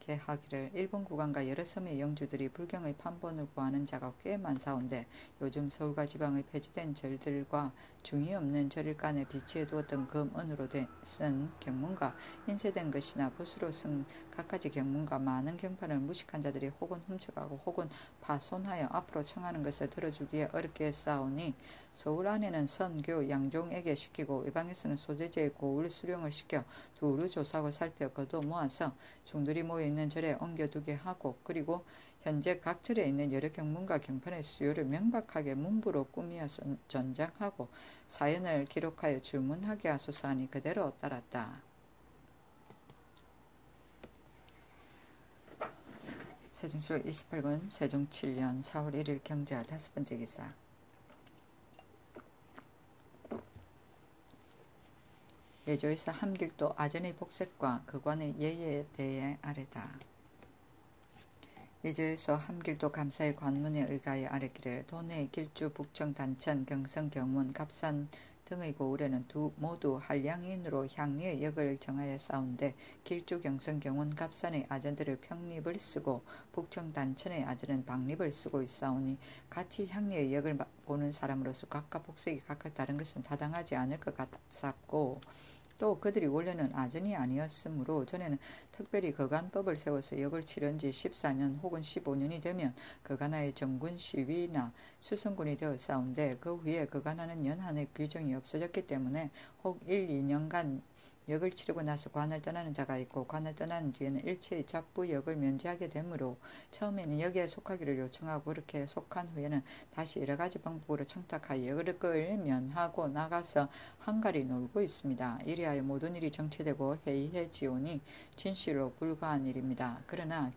개하기를 일본 국왕과 여러 섬의 영주들이 불경의 판본을 구하는 자가 꽤 많사온데 요즘 서울과 지방의 폐지된 절들과 중이 없는 절간에 비치해 두었던 금은으로 쓴 경문과 인쇄된 것이나 붓으로 쓴 갖가지 경문과 많은 경판을 무식한 자들이 혹은 훔쳐가고 혹은 파손하여 앞으로 청하는 것을 들어주기에 어렵게 했사오니 서울 안에는 선교 양종에게 시키고 외방에서는 소재지의 고을 수령을 시켜 두루 조사하고 살펴 거둬 모아서 중들이 모여있는 절에 옮겨두게 하고 그리고 현재 각 절에 있는 여러 경문과 경판의 수요를 명백하게 문부로 꾸미어 전장하고 사연을 기록하여 주문하게 하소서 하니 그대로 따랐다. 세종시록 28권 세종 7년 4월 1일 경자 다섯번째 기사. 예조에서 함길도 아전의 복색과 그관의 예에 대해 아뢰다. 예조에서 함길도 감사의 관문에 의가하여 아뢰기를 도내 길주 북청 단천 경성 경문 갑산 등의 고을에는 모두 한량인으로 향리의 역을 정하여 싸운데 길주 경성 경문 갑산의 아전들을 평립을 쓰고 북청 단천의 아전은 박립을 쓰고 있사오니 같이 향리의 역을 보는 사람으로서 각각 복색이 각각 다른 것은 타당하지 않을 것 같았고 또 그들이 원래는 아전이 아니었으므로 전에는 특별히 거간법을 세워서 역을 치른 지 14년 혹은 15년이 되면 거간하의 정군 시위나 수성군이 되어 싸운데 그 후에 거간하는 연한의 규정이 없어졌기 때문에 혹 1, 2년간 역을 치르고 나서 관을 떠나는 자가 있고 관을 떠나는 뒤에는 일체의 잡부 역을 면제하게 되므로 처음에는 역에 속하기를 요청하고 그렇게 속한 후에는 다시 여러 가지 방법으로 청탁하여 역을 면하고 나가서 한가리 놀고 있습니다. 이리하여 모든 일이 정체되고 해이해지오니 진실로 불가한 일입니다. 그러나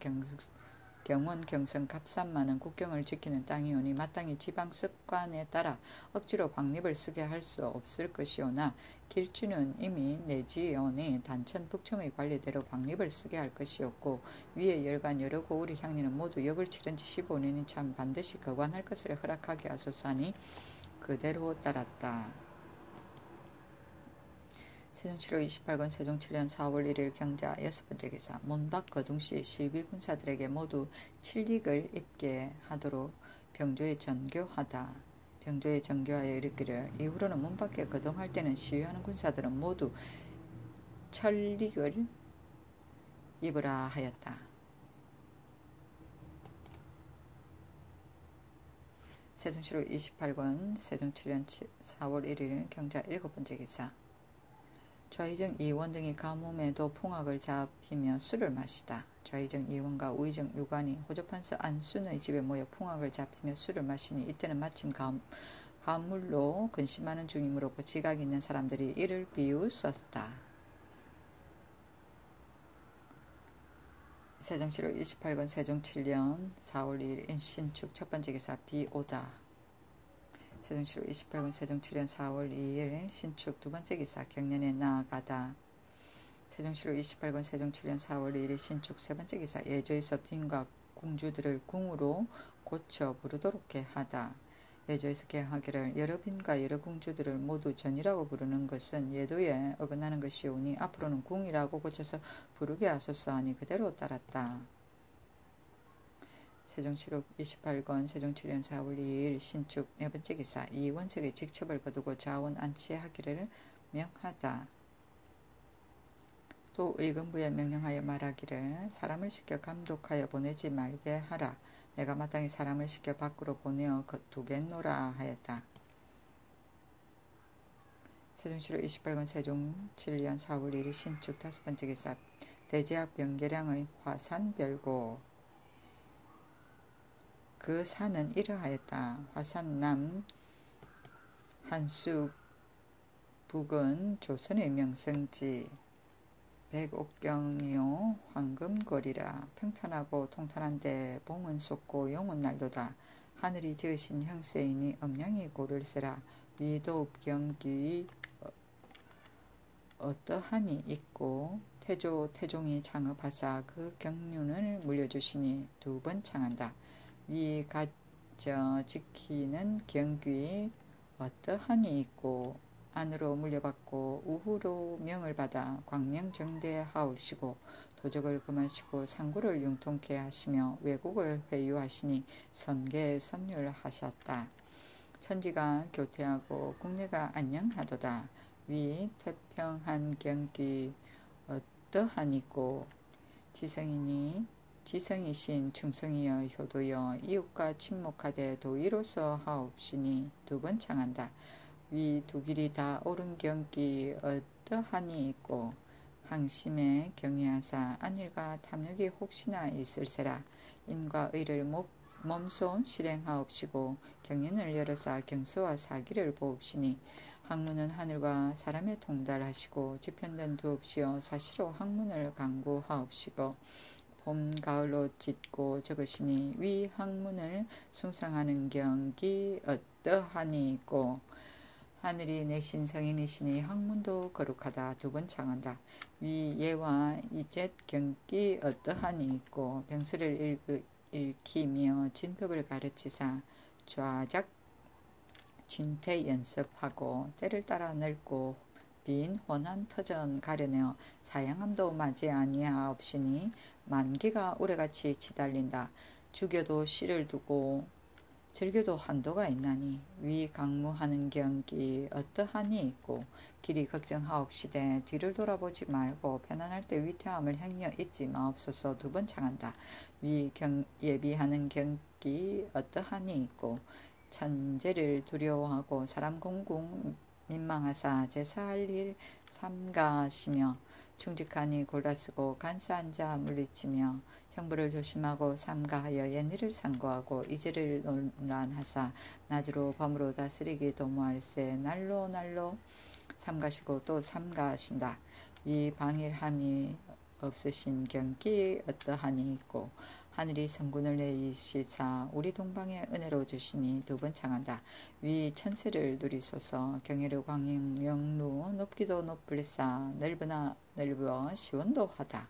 경원, 경성, 갑산만은 국경을 지키는 땅이오니 마땅히 지방 습관에 따라 억지로 박립을 쓰게 할 수 없을 것이오나 길주는 이미 내지오니 단천 북청의 관리대로 박립을 쓰게 할 것이었고 위에 열간 여러 고을의 향리는 모두 역을 치른 지 15년이 참 반드시 거관할 것을 허락하게 하소서니 그대로 따랐다. 세종 7월 28권 세종 7년 4월 1일 경자 6번째 기사 문박 거둥시 시비군사들에게 모두 칠릭을 입게 하도록 병조에 전교하다. 병조에 전교하여 이르기를 이후로는 문밖에 거동할 때는 시위하는 군사들은 모두 천릭을 입으라 하였다. 세종 7월 28권 세종 7년 4월 1일 경자 7번째 기사 좌의정 이원 등이 가뭄에도 풍악을 잡히며 술을 마시다. 좌의정 이원과 우의정 유관이 호조판서 안순의 집에 모여 풍악을 잡히며 술을 마시니 이때는 마침 가물로 근심하는 중이므로 그 지각 있는 사람들이 이를 비웃었다. 세종 7월 28권 세종 7년 4월 2일 신축 첫번째 기사 비오다. 세종 7월 28권 세종 7년 4월 2일 신축 두번째 기사 경년에 나아가다. 세종 7월 28권 세종 7년 4월 2일 신축 세번째 기사 예조에서 빈과 궁주들을 궁으로 고쳐 부르도록 하다. 예조에서 계하기를 여러 빈과 여러 궁주들을 모두 전이라고 부르는 것은 예도에 어긋나는 것이오니 앞으로는 궁이라고 고쳐서 부르게 하소서 하니 그대로 따랐다. 세종 7월 28권 세종 7년 4월 2일 신축 네번째 기사 이 원칙의 직첩을 거두고 자원 안치하기를 명하다. 또 의금부에 명령하여 말하기를 사람을 시켜 감독하여 보내지 말게 하라. 내가 마땅히 사람을 시켜 밖으로 보내어 두겠노라 하였다. 세종 7월 28권 세종 7년 4월 1일 신축 다섯번째 기사 대제학 병계량의 화산별고 그 산은 이러하였다. 화산남 한수 북은 조선의 명성지 백옥경이요 황금거리라. 평탄하고 통탄한데 봉은 쏟고 용은 날도다. 하늘이 지으신 형세이니 음양이 고를세라. 위도 경귀 어떠하니 있고 태종이 창업하사 그 경륜을 물려주시니 두 번 창한다. 위 가져 지키는 경귀 어떠하니 있고 안으로 물려받고 우후로 명을 받아 광명정대하올시고 도적을 금하시고 상구를 융통케 하시며 왜국을 회유하시니 선계선율하셨다. 천지가 교태하고 국내가 안녕하도다. 위 태평한 경귀 어떠하니고 지성이신 충성이여 효도여 이웃과 친목하되 도의로서 하옵시니 두 번 창한다. 위 두 길이 다 옳은 경기 어떠하니 있고 항심에 경외하사 안일과 탐욕이 혹시나 있을세라. 인과 의를 몸손 실행하옵시고 경연을 열어사 경서와 사기를 보옵시니 학문은 하늘과 사람에 통달하시고 지편된 두옵시어 사시로 학문을 강구하옵시고 봄 가을로 짓고 적으시니 위 학문을 숭상하는 경기 어떠하니 있고 하늘이 내신 성인이시니 학문도 거룩하다. 두 번 창한다. 위 예와 이젯 경기 어떠하니 있고 병수를 읽히며 진법을 가르치사 좌작 진퇴 연습하고 때를 따라 늙고 빈 혼한 터전 가려내어 사양함도 맞이 아니하옵시니 만기가 오래같이 치달린다. 죽여도 씨를 두고 즐겨도 한도가 있나니 위 강무하는 경기 어떠하니 있고 길이 걱정하옵시되 뒤를 돌아보지 말고 편안할 때 위태함을 행여 잊지 마옵소서. 두 번 창한다. 위 예비하는 경기 어떠하니 있고 천재를 두려워하고 사람 공궁 민망하사 제사할 일 삼가시며 충직하니 골라쓰고 간사한 자 물리치며 형벌을 조심하고 삼가하여 옛일을 상고하고 이제를 논란하사 낮으로 밤으로 다스리기 도모할세 날로 날로 삼가시고 또 삼가하신다. 위 방일함이 없으신 경기 어떠하니 있고 하늘이 성군을 내이시사 우리 동방에 은혜로 주시니 두 번 창한다. 위 천세를 누리소서 경애를 광영 영루 높기도 높을싸 넓으나 넓어 시원도 하다.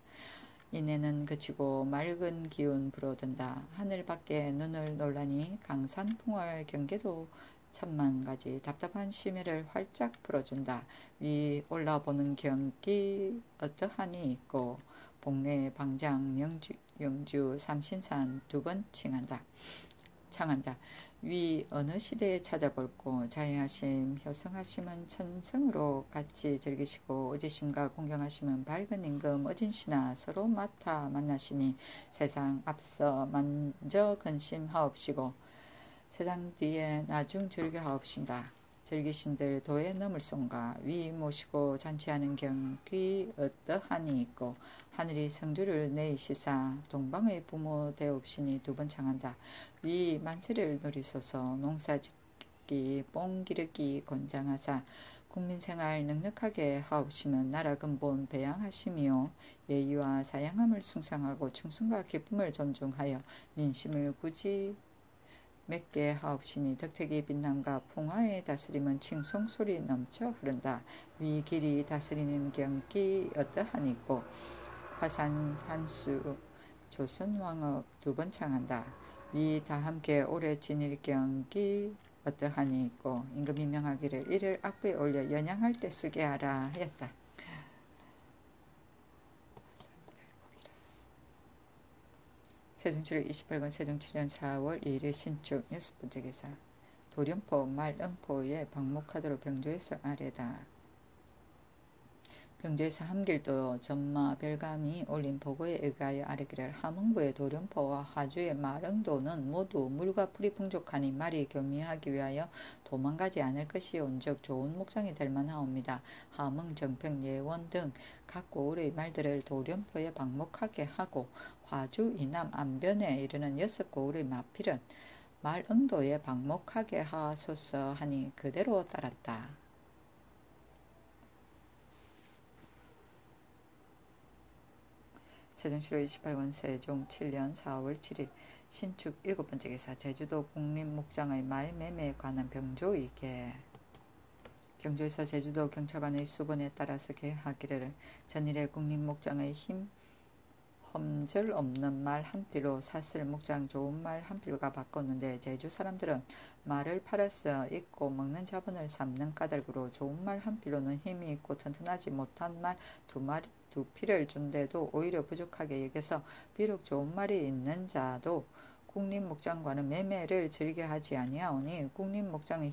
이내는 그치고 맑은 기운 불어든다. 하늘 밖에 눈을 놀라니 강산풍월 경계도 천만가지 답답한 심해를 활짝 풀어준다. 위 올라보는 경기 어떠하니 있고 복례 방장 영주 삼신산 두 번 창한다. 위 어느 시대에 찾아볼고 자애하심 효성하심은 천성으로 같이 즐기시고 어지신과 공경하심은 밝은 임금 어진시나 서로 맡아 만나시니 세상 앞서 만저 근심하옵시고 세상 뒤에 나중 즐겨하옵신다. 즐기신들 도에 넘을송가 위 모시고 잔치하는 경귀 어떠하니 있고 하늘이 성주를 내이시사 동방의 부모 되옵시니 두 번 창한다. 위 만세를 누리소서 농사짓기 뽕 기르기 권장하사 국민생활 넉넉하게 하옵시면 나라 근본 배양하시며 예의와 사양함을 숭상하고 충성과 기쁨을 존중하여 민심을 굳이 맺게 하옵시니 덕택이 빛남과 풍화의 다스림은 칭송소리 넘쳐 흐른다. 위 길이 다스리는 경기 어떠하니 있고 화산 산수 조선왕업 두 번 창한다. 위 다 함께 오래 지닐 경기 어떠하니 있고 임금이 명하기를 이를 악부에 올려 연양할 때 쓰게 하라 하였다. 세종 7월 28권 세종 7년 4월 2일 신축 6번째 기사 도련포 말응포에 방목하도록 병조에서 아래다. 병조에서 함길도 전마 별감이 올린 보고에 의하여 아래기를 함흥부의 도련포와 하주의 말응도는 모두 물과 풀이 풍족하니 말이 교미하기 위하여 도망가지 않을 것이온즉 좋은 목장이 될 만하옵니다. 함흥, 정평, 예원 등 각 고을의 말들을 도련포에 방목하게 하고 화주, 이남, 안변에 이르는 6고을의 마필은 말응도에 방목하게 하소서 하니 그대로 따랐다. 세종 7월 28권 세종 7년 4월 7일 신축 7번째 기사 제주도 국립목장의 말 매매에 관한 병조이계 병조에서 제주도 경찰관의 수본에 따라서 계하기를 전일에 국립목장의 힘 험절 없는 말 한 필로 샀을 목장 좋은 말 한 필가 바꿨는데 제주 사람들은 말을 팔아서 입고 먹는 자본을 삼는 까닭으로 좋은 말 한 필로는 힘이 있고 튼튼하지 못한 말 두 필을 준데도 오히려 부족하게 여겨서 비록 좋은 말이 있는 자도 국립목장과는 매매를 즐겨 하지 아니하오니 국립목장의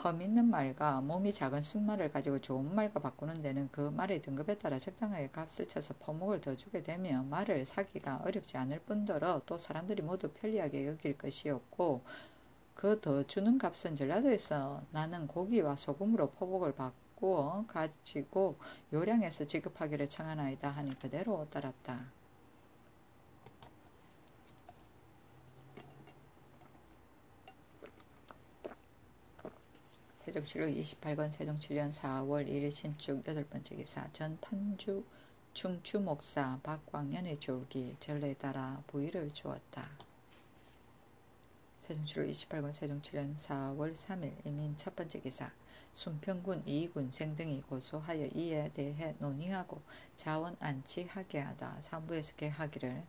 험 있는 말과 몸이 작은 순말을 가지고 좋은 말과 바꾸는 데는 그 말의 등급에 따라 적당하게 값을 쳐서 포목을 더 주게 되며 말을 사기가 어렵지 않을 뿐더러 또 사람들이 모두 편리하게 여길 것이었고 그 더 주는 값은 전라도에서 나는 고기와 소금으로 포복을 바꾸어 가지고 요량해서 지급하기를 청하나이다 하니 그대로 따랐다. 세종 7월 28권 세종 7년 4월 1일 신축 8번째 기사 전 판주 충추 목사 박광년의 졸기 전례에 따라 부의를 주었다. 세종 7월 28권 세종 7년 4월 3일 이민 첫번째 기사 순평군 이군생 등이 고소하여 이에 대해 논의하고 자원 안치하게 하다. 상부에서 계하기를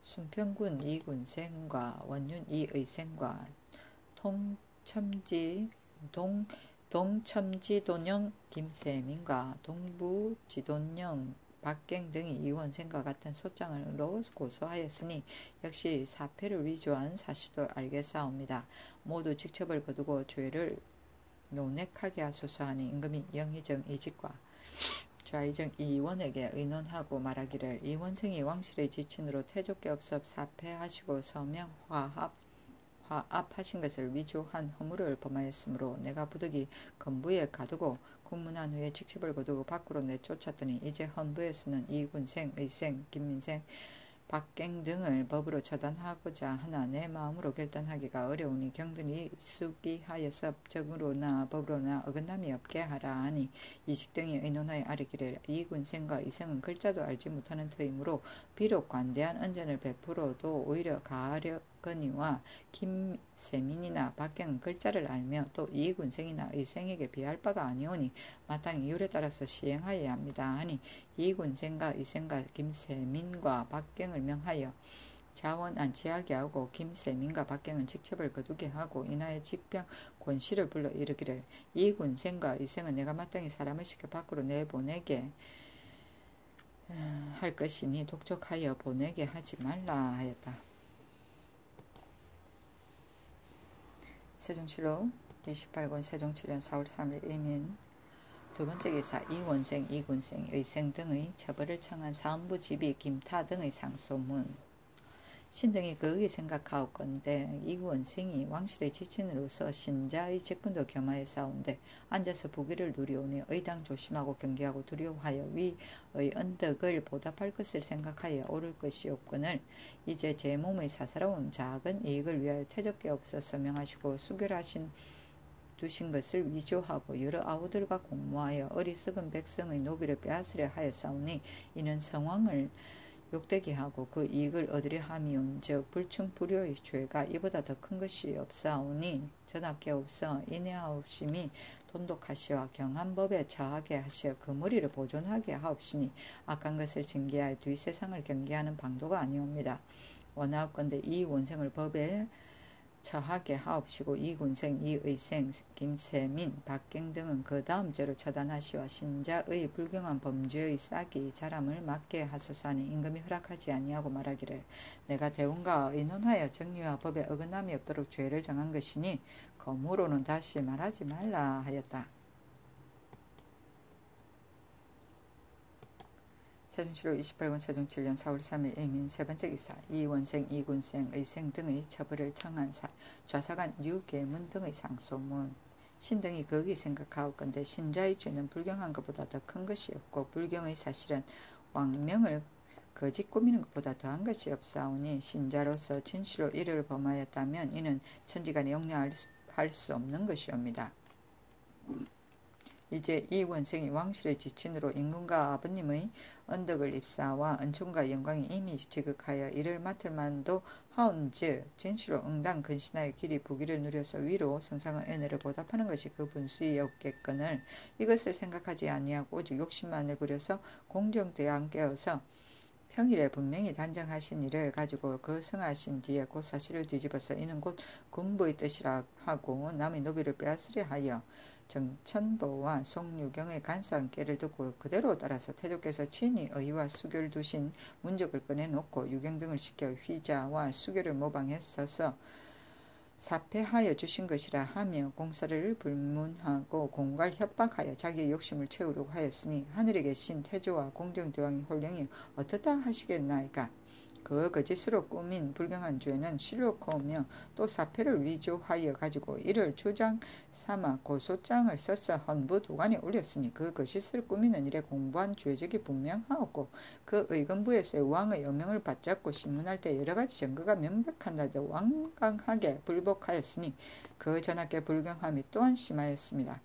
순평군 이군생과 원윤 이의생과 동첨지돈영 김세민과 동부지돈영 박갱 등이 이원생과 같은 소장으로 고소하였으니 역시 사패를 위조한 사실도 알겠사옵니다. 모두 직첩을 거두고 죄를 논액하게 하소서 하니 임금이 영의정 이직과 좌의정 이원에게 의논하고 말하기를 이원생이 왕실의 지친으로 태족계 없업 사패하시고 서명 화합하신 것을 위조한 허물을 범하였으므로 내가 부득이 건부에 가두고 국문한 후에 직십을 거두고 밖으로 내쫓았더니 이제 헌부에서는 이군생, 의생, 김민생, 박갱 등을 법으로 처단하고자 하나 내 마음으로 결단하기가 어려우니 경든이 수기하여서 법적으로나 법으로나 어긋남이 없게 하라 하니 이식 등이 의논하여 아뢰기를 이군생과 이생은 글자도 알지 못하는 터이므로 비록 관대한 언전을 베풀어도 오히려 가려거니와 김세민이나 박경은 글자를 알며 또 이군생이나 의생에게 비할 바가 아니오니 마땅히 율에 따라서 시행하여야 합니다 하니 이군생과 이생과 김세민과 박경을 명하여 자원 안치하게 하고 김세민과 박경은 직첩을 거두게 하고 인하여 직병 권씨를 불러 이르기를 이군생과 이생은 내가 마땅히 사람을 시켜 밖으로 내보내게 할 것이니 독촉하여 보내게 하지 말라 하였다. 세종시록 28권 세종 7년 4월 3일 일민 두 번째 기사 이원생, 이군생, 의생 등의 처벌을 청한 사헌부 지비 김타 등의 상소문 신등이 거기 생각하옵건대 이원생이 왕실의 지친으로서 신자의 직분도 겸하여 싸운데 앉아서 부귀를 누리오니 의당 조심하고 경계하고 두려워하여 위의 언덕을 보답할 것을 생각하여 오를 것이 없거늘 이제 제 몸의 사사로운 작은 이익을 위하여 태적게 없어서 명하시고 수결하신 두신 것을 위조하고 여러 아우들과 공모하여 어리석은 백성의 노비를 빼앗으려 하였사오니 이는 성왕을 욕되게 하고 그 이익을 얻으려 함이온즉 불충불효의 죄가 이보다 더 큰 것이 없사오니 전하께 없어 인내하옵심이 돈독하시와 경한법에 처하게 하시어 그 머리를 보존하게 하옵시니 악한 것을 징계하여 뒷세상을 경계하는 방도가 아니옵니다. 원하옵건대 이 원생을 법에 처하게 하옵시고 이군생, 이의생, 김세민, 박갱 등은 그 다음 죄로 처단하시와 신자의 불경한 범죄의 싹이 자람을 막게 하소서하니 임금이 허락하지 아니하고 말하기를 내가 대원과 의논하여 정리와 법에 어긋남이 없도록 죄를 정한 것이니 거무로는 다시 말하지 말라 하였다. 세종시록 28권 세종 7년 4월 3일 일민 세 번째 기사 이원생, 이군생, 의생 등의 처벌을 청한 좌사관 유계문 등의 상소문 신등이 거기 생각하옵건대 신자의 죄는 불경한 것보다 더 큰 것이 없고 불경의 사실은 왕명을 거짓 꾸미는 것보다 더한 것이 없사오니 신자로서 진실로 이를 범하였다면 이는 천지간에 용납할 수 없는 것이옵니다. 이제 이 원생이 왕실의 지친으로 임금과 아버님의 언덕을 입사와 은총과 영광이 이미 지극하여 이를 맡을 만도 하온즉 진실로 응당 근신하여 길이 부귀를 누려서 위로 성상의 은혜를 보답하는 것이 그 분수이었겠거늘 이것을 생각하지 아니하고 오직 욕심만을 부려서 공정대안 깨어서 평일에 분명히 단정하신 일을 가지고 그 성하신 뒤에 곧 사실을 뒤집어서 이는 곧 군부의 뜻이라 하고 남의 노비를 빼앗으려 하여 정천보와 송유경의 간사한 꾀를 듣고 그대로 따라서 태조께서 친히 의와 수교를 두신 문적을 꺼내놓고 유경 등을 시켜 휘자와 수교를 모방했어서 사폐하여 주신 것이라 하며 공사를 불문하고 공갈 협박하여 자기의 욕심을 채우려고 하였으니 하늘에 계신 태조와 공정대왕이 홀령이 어떻다 하시겠나이까. 그 거짓으로 꾸민 불경한 죄는 실로코며 또 사패를 위조하여 가지고 이를 주장 삼아 고소장을 써서 헌부 도관에 올렸으니 그 거짓을 꾸미는 일에 공부한 죄적이 분명하였고 그 의금부에서 왕의 엄명을 받잡고 신문할 때 여러 가지 증거가 명백한데도 완강하게 불복하였으니 그 전하께 불경함이 또한 심하였습니다.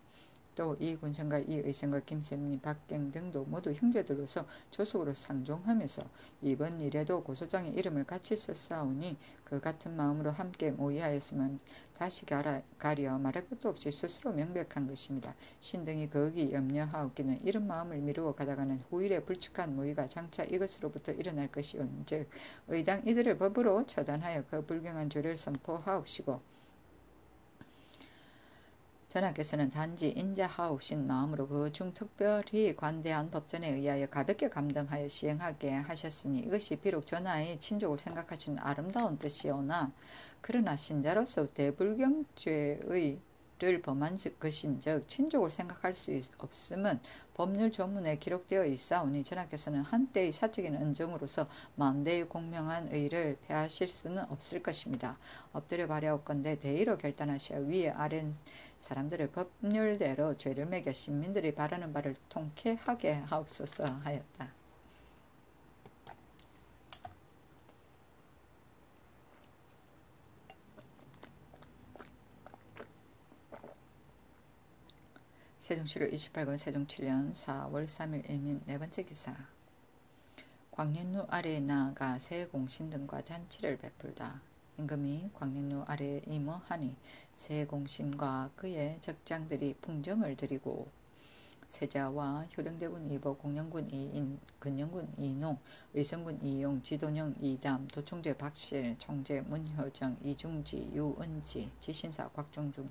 또 이 군생과 이 의생과 김세민, 박갱 등도 모두 형제들로서 조속으로 상종하면서 이번 일에도 고소장에 이름을 같이 썼사오니 그 같은 마음으로 함께 모의하였으면 다시 가려 말할 것도 없이 스스로 명백한 것입니다. 신등이 거기 염려하옵기는 이런 마음을 미루어 가다가는 후일에 불측한 모의가 장차 이것으로부터 일어날 것이온즉 의당 이들을 법으로 처단하여 그 불경한 죄를 선포하옵시고 전하께서는 단지 인자하옵신 마음으로 그 중 특별히 관대한 법전에 의하여 가볍게 감등하여 시행하게 하셨으니 이것이 비록 전하의 친족을 생각하시는 아름다운 뜻이오나 그러나 신자로서 대불경죄의 범한 것인즉 친족을 생각할 수 없음은 법률 조문에 기록되어 있사오니 전하께서는 한때의 사적인恩정으로서 만대의 공명한 의를 패하실 수는 없을 것입니다. 엎드려 발하옵건대 대의로 결단하시어 위에 아래 사람들을 법률대로 죄를 매겨 신민들이 바라는 바를 통쾌하게 하옵소서 하였다. 세종시로 28권 세종 7년 4월 3일 일민 네번째 기사. 광년루 아래에 나아가 세공신 등과 잔치를 베풀다. 임금이 광년루 아래에 임어하니 세공신과 그의 적장들이 풍정을 드리고 세자와 효령대군 이보, 공령군 이인, 근영군 이농, 의성군 이용, 지도령 이담, 도총재 박실, 총재 문효정, 이중지, 유은지, 지신사 곽종중,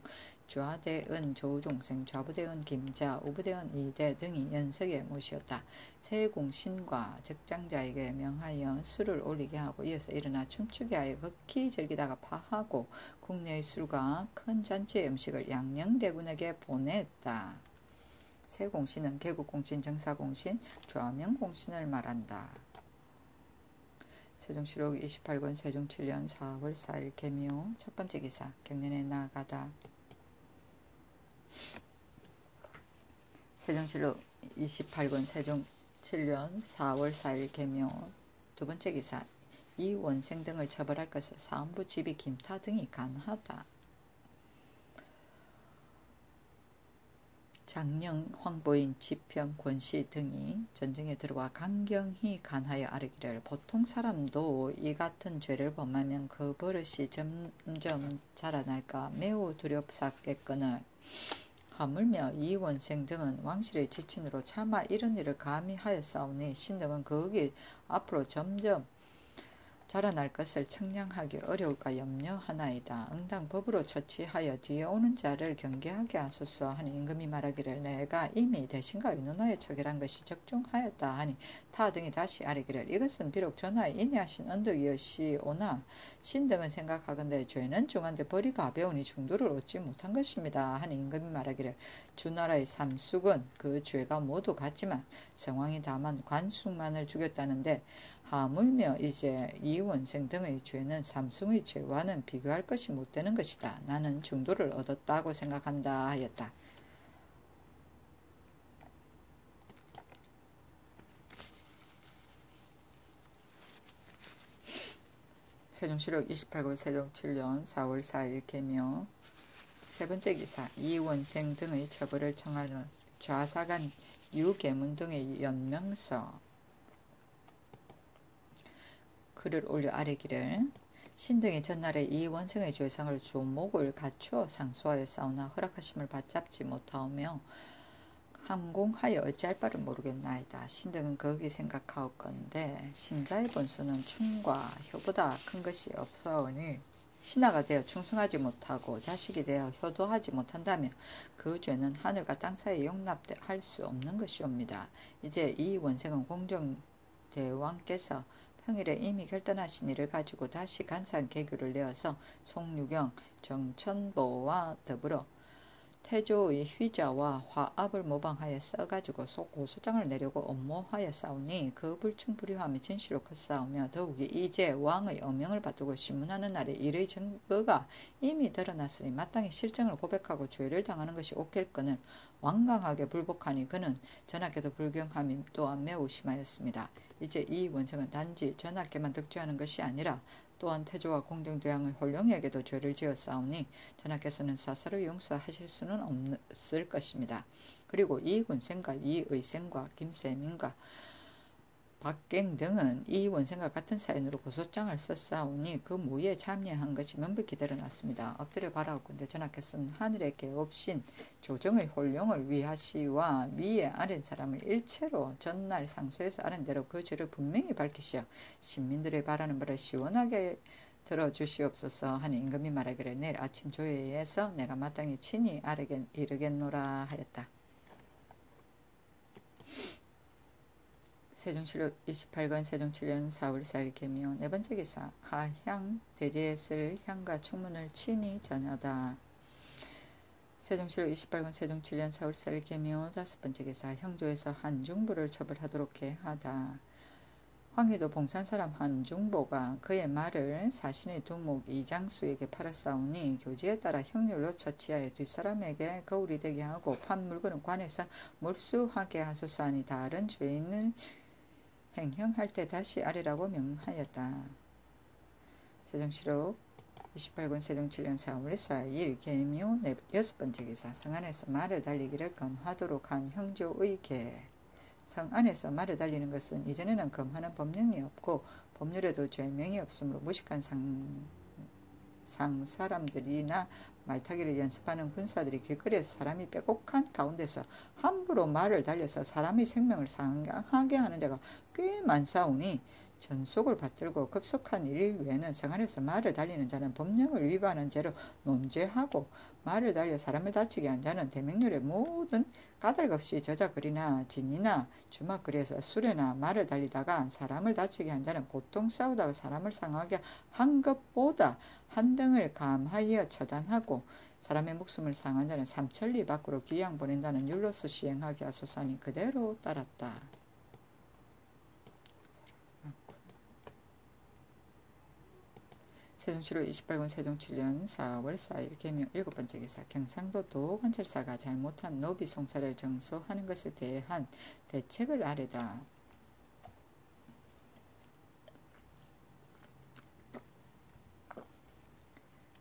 좌대은 조종생, 좌부대은 김자, 우부대은 이대 등이 연석에 모시었다. 세공신과 적장자에게 명하여 술을 올리게 하고 이어서 일어나 춤추게 하여 극히 즐기다가 파하고 국내의 술과 큰 잔치의 음식을 양녕대군에게 보냈다. 세공신은 개국공신, 정사공신, 좌명공신을 말한다. 세종시록 28권 세종 7년 4월 4일 개묘 첫번째 기사. 경년에 나아가다. 세종시록 28권 세종 7년 4월 4일 개묘 두번째 기사. 이 원생 등을 처벌할 것을 사헌부 집이 김타 등이 간하다. 장령, 황보인, 지평, 권씨 등이 전쟁에 들어와 강경히 간하여 아뢰기를 보통 사람도 이 같은 죄를 범하면 그 버릇이 점점 자라날까 매우 두렵사겠거늘 하물며 이 원생 등은 왕실의 지친으로 차마 이런 일을 감히 하였사오니 신등은 거기 앞으로 점점 자라날 것을 청량하기 어려울까 염려하나이다. 응당 법으로 처치하여 뒤에 오는 자를 경계하게 하소서 하니 임금이 말하기를 내가 이미 대신과 의논하여 처결한 것이 적중하였다 하니 타 등이 다시 아뢰기를 이것은 비록 전하에 인의하신 언덕이었시오나 신등은 생각하건대 죄는 중한데 벌이 가벼우니 중도를 얻지 못한 것입니다 하니 임금이 말하기를 주나라의 삼숙은 그 죄가 모두 같지만 성왕이 다만 관숙만을 죽였다는데 하물며 이제 이원생 등의 죄는 삼승의 죄와는 비교할 것이 못되는 것이다. 나는 중도를 얻었다고 생각한다 하였다. 세종시록 28권 세종 7년 4월 4일 개묘 세번째 기사. 이원생 등의 처벌을 청하는 좌사간 유계문 등의 연명서. 글을 올려 아뢰기를 신등이 전날에 이 원생의 죄상을 조목을 갖추어 상소하였사오나 허락하심을 받잡지 못하오며 항공하여 어찌할 바를 모르겠나이다. 신등은 거기 생각하옵건대 신자의 본수는 충과 효보다 큰 것이 없사오니 신하가 되어 충성하지 못하고 자식이 되어 효도하지 못한다면 그 죄는 하늘과 땅 사이에 용납할 수 없는 것이옵니다. 이제 이 원생은 공정대왕께서 평일에 이미 결단하신 일을 가지고 다시 간사한 계규를 내어서 송유경, 정천보와 더불어 태조의 휘자와 화압을 모방하여 써가지고 고소장을 내려고 업무하였사오니 그 불충불효함이 진실로 컸사오며 더욱이 이제 왕의 어명을 받들고 신문하는 날에 이의 증거가 이미 드러났으니 마땅히 실정을 고백하고 죄를 당하는 것이 옳겠거늘 완강하게 불복하니 그는 전하께도 불경함이 또한 매우 심하였습니다. 이제 이 원성은 단지 전하께만 득죄하는 것이 아니라 또한 태조와 공정대왕의 홀령에게도 죄를 지었사오니 전하께서는 사사로 용서하실 수는 없을 것입니다. 그리고 이 군생과 이 의생과 김세민과 박갱 등은 이 원생과 같은 사연으로 고소장을 썼사오니 그 무에 참여한 것이 명백히 드러났습니다. 엎드려 바라옵건대 전하께서는 하늘의 계옵신 조정의 홀령을 위하시와 위에 아랜 사람을 일체로 전날 상소해서 아랜 대로 그 죄를 분명히 밝히시어 신민들의 바라는 바를 시원하게 들어주시옵소서 하니 임금이 말하기를 내일 아침 조회에서 내가 마땅히 친히 아래게 이르겠노라 하였다. 세종시록 28권 세종 7년 4월 4일 개묘 네번째 기사. 하향 대제에 쓸 향과 충문을 친히 전하다. 세종시로 28권 세종 7년 4월 4일 계묘 5번째 기사 형조에서 한중보를 처벌하도록 하다. 황해도 봉산 사람 한중보가 그의 말을 사신의 두목 이장수에게 팔았사오니 교지에 따라 형률로 처치하여 뒷사람에게 거울이 되게 하고 판 물건은 관에서 몰수하게 하소서 하니 다른 죄인을 행형할 때 다시 아래라고 명하였다. 세종시록 28권 세종 7년 4월 4일 계묘 6번째 기사 성 안에서 말을 달리기를 금하도록 한 형조의 계. 성 안에서 말을 달리는 것은 이전에는 금하는 법령이 없고 법률에도 죄명이 없으므로 무식한 사람들이나 말타기를 연습하는 군사들이 길거리에서 사람이 빼곡한 가운데서 함부로 말을 달려서 사람의 생명을 상하게 하는 자가 꽤 많사오니 전속을 받들고 급속한 일 외에는 성 안에서 말을 달리는 자는 법령을 위반한 죄로 논죄하고 말을 달려 사람을 다치게 한 자는 대명률의 모든 까닭없이 저작거리나 진이나 주막거리에서 수레나 말을 달리다가 사람을 다치게 한 자는 보통 싸우다가 사람을 상하게 한 것보다 한 등을 감하여 처단하고 사람의 목숨을 상한 자는 삼천리 밖으로 귀양 보낸다는 율로서 시행하게 하소서니 그대로 따랐다. 세종시로 28권 세종 7년 4월 4일 계묘 7번째 기사 경상도 도관찰사가 잘못한 노비 송사를 정소하는 것에 대한 대책을 아래다.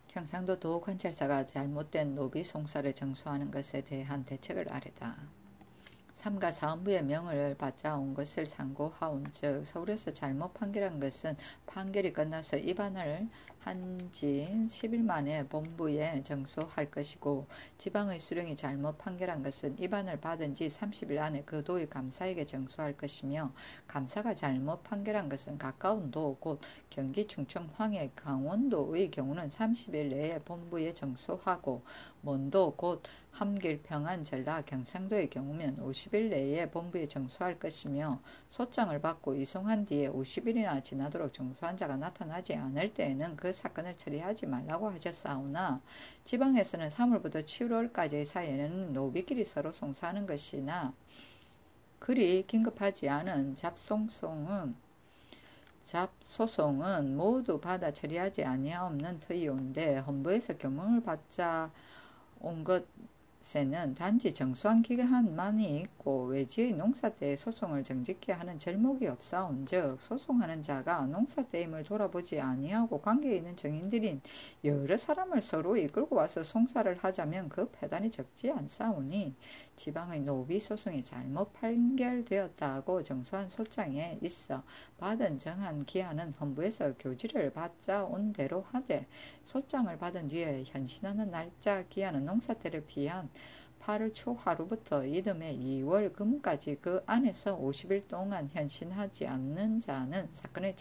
경상도 도관찰사가 잘못된 노비 송사를 정소하는 것에 대한 대책을 아래다. 삼가 사헌부의 명을 받자 온 것을 상고하온 즉 서울에서 잘못 판결한 것은 판결이 끝나서 입안을 한 지 10일 만에 본부에 정소할 것이고 지방의 수령이 잘못 판결한 것은 입안을 받은 지 30일 안에 그 도의 감사에게 정소할 것이며 감사가 잘못 판결한 것은 가까운 도 곧 경기 충청 황해 강원도의 경우는 30일 내에 본부에 정소하고 먼도 곧 함길 평안 전라 경상도의 경우면 50일 내에 본부에 정소할 것이며 소장을 받고 이송한 뒤에 50일이나 지나도록 정소한 자가 나타나지 않을 때에는 그 사건을 처리하지 말라고 하셨사오나 지방에서는 3월부터 7월까지의 사이에는 노비끼리 서로 송사하는 것이나 그리 긴급하지 않은 잡소송은 모두 받아 처리하지 아니하옵는 터이온데 헌부에서 교문을 받자 온 것에는 단지 정소한 기간만이 있고 외지의 농사 때에 소송을 정직케 하는 절목이 없사온즉 소송하는 자가 농사 때임을 돌아보지 아니하고 관계에 있는 정인들인 여러 사람을 서로 이끌고 와서 송사를 하자면 그 패단이 적지 않사오니 지방의 노비 소송이 잘못 판결되었다고 정소한 소장에 있어 받은 정한 기한은 헌부에서 교지를 받자 온 대로 하되 소장을 받은 뒤에 현신하는 날짜 기한은 농사때를 피한 8월 초하루부터 이듬해 2월 금까지 그 안에서 50일 동안 현신하지 않는 자는 사건의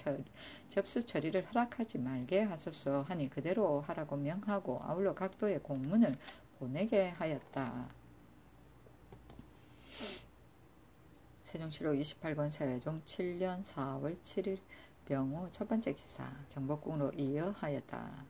접수 처리를 허락하지 말게 하소서 하니 그대로 하라고 명하고 아울러 각도에 공문을 보내게 하였다. 세종시록 28권 세종 7년 4월 7일 병호 첫번째 기사 경복궁으로 이어하였다.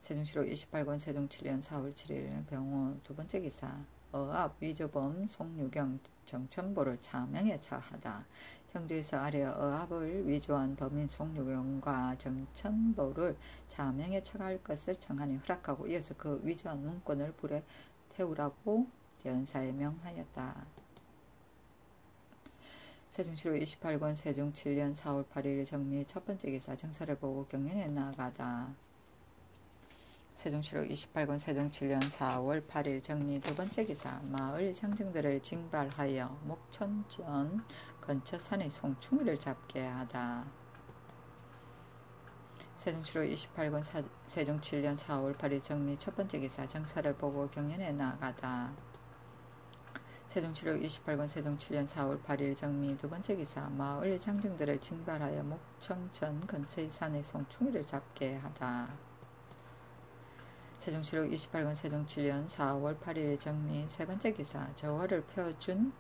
세종시록 28권 세종 7년 4월 7일 병호 두번째 기사 어압 위조범 송유경 정천보를 차명에 처하다. 형조에서 아래 어압을 위조한 범인 송유경과 정천보를 차명에 처할 것을 청하니 허락하고 이어서 그 위조한 문건을 불에 태우라고 대언사에 명하였다. 세종시로 28권 세종 7년 4월 8일 정미 첫번째 기사 정사를 보고 경연에 나가다. 세종시로 28권 세종 7년 4월 8일 정리 두번째 기사 마을 장정들을 징발하여 목천전 근처 산의 송충이를 잡게 하다. 세종시로 28권 세종 7년 4월 8일 정리 첫번째 기사 정사를 보고 경연에 나가다. 세종시록 28권 세종 7년 4월 8일 정미 두번째 기사 마을 장정들을 징발하여 목청천 근처의 산의 송충이를 잡게 하다. 세종시록 28권 세종 7년 4월 8일 정미 세번째 기사 저월을 펴준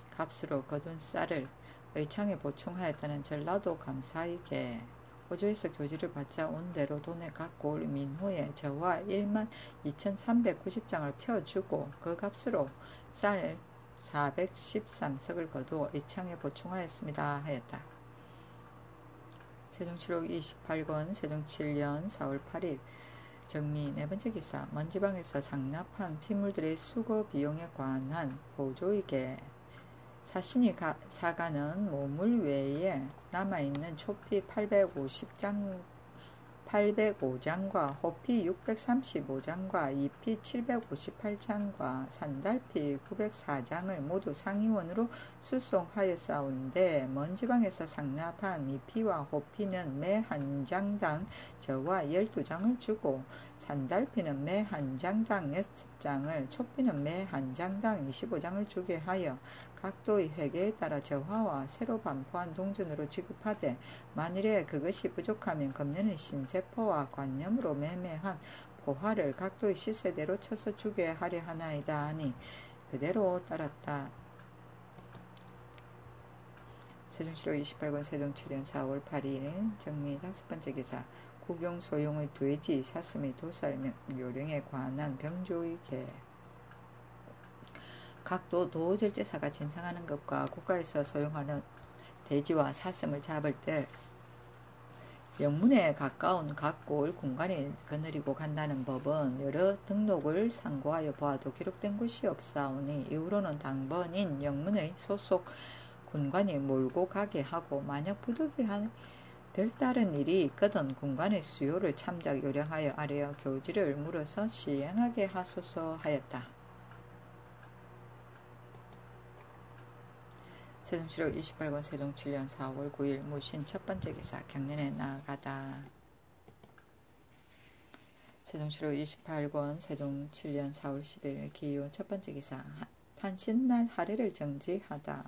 값으로 거둔 쌀을 의창에 보충하였다는 전라도 감사에게 호주에서 교지를 받자 온 대로 돈에 갖고 올 민호에 저와 12,390장을 펴주고 그 값으로 쌀 413석을 거두어 이창에 보충하였습니다 하였다. 세종실록 28권 세종 7년 4월 8일 정미 네 번째 기사 먼지방에서 상납한 피물들의 수거 비용에 관한 보조이게 사신이 사가는 모물 외에 남아있는 초피 805장과 호피 635장과 이피 758장과 산달피 904장을 모두 상위원으로 수송하였사온데 먼지방에서 상납한 이피와 호피는 매 한 장당 저와 12장을 주고 산달피는 매 한 장당 6장을 초피는 매 한 장당 25장을 주게 하여 각도의 회계에 따라 저화와 새로 반포한 동전으로 지급하되 만일에 그것이 부족하면 금년의 신세포와 관념으로 매매한 포화를 각도의 시세대로 쳐서 주게 하려 하나이다 하니 그대로 따랐다. 세종실록 28권 세종 7년 4월 8일 정미 5번째 기사 국용 소용의 돼지 사슴의 도살 요령에 관한 병조의 계 각도 도절제사가 진상하는 것과 국가에서 소용하는 돼지와 사슴을 잡을 때 영문에 가까운 각골 공간에 거느리고 간다는 법은 여러 등록을 상고하여 보아도 기록된 곳이 없사오니 이후로는 당번인 영문의 소속 군관이 몰고 가게 하고 만약 부득이 한 별다른 일이 있거든 군관의 수요를 참작 요량하여 아래어 교지를 물어서 시행하게 하소서 하였다. 세종실록 28권 세종 7년 4월 9일 무신 첫번째 기사 경련에 나아가다. 세종실록 28권 세종 7년 4월 10일 기유 첫번째 기사 탄신날 하례를 정지하다.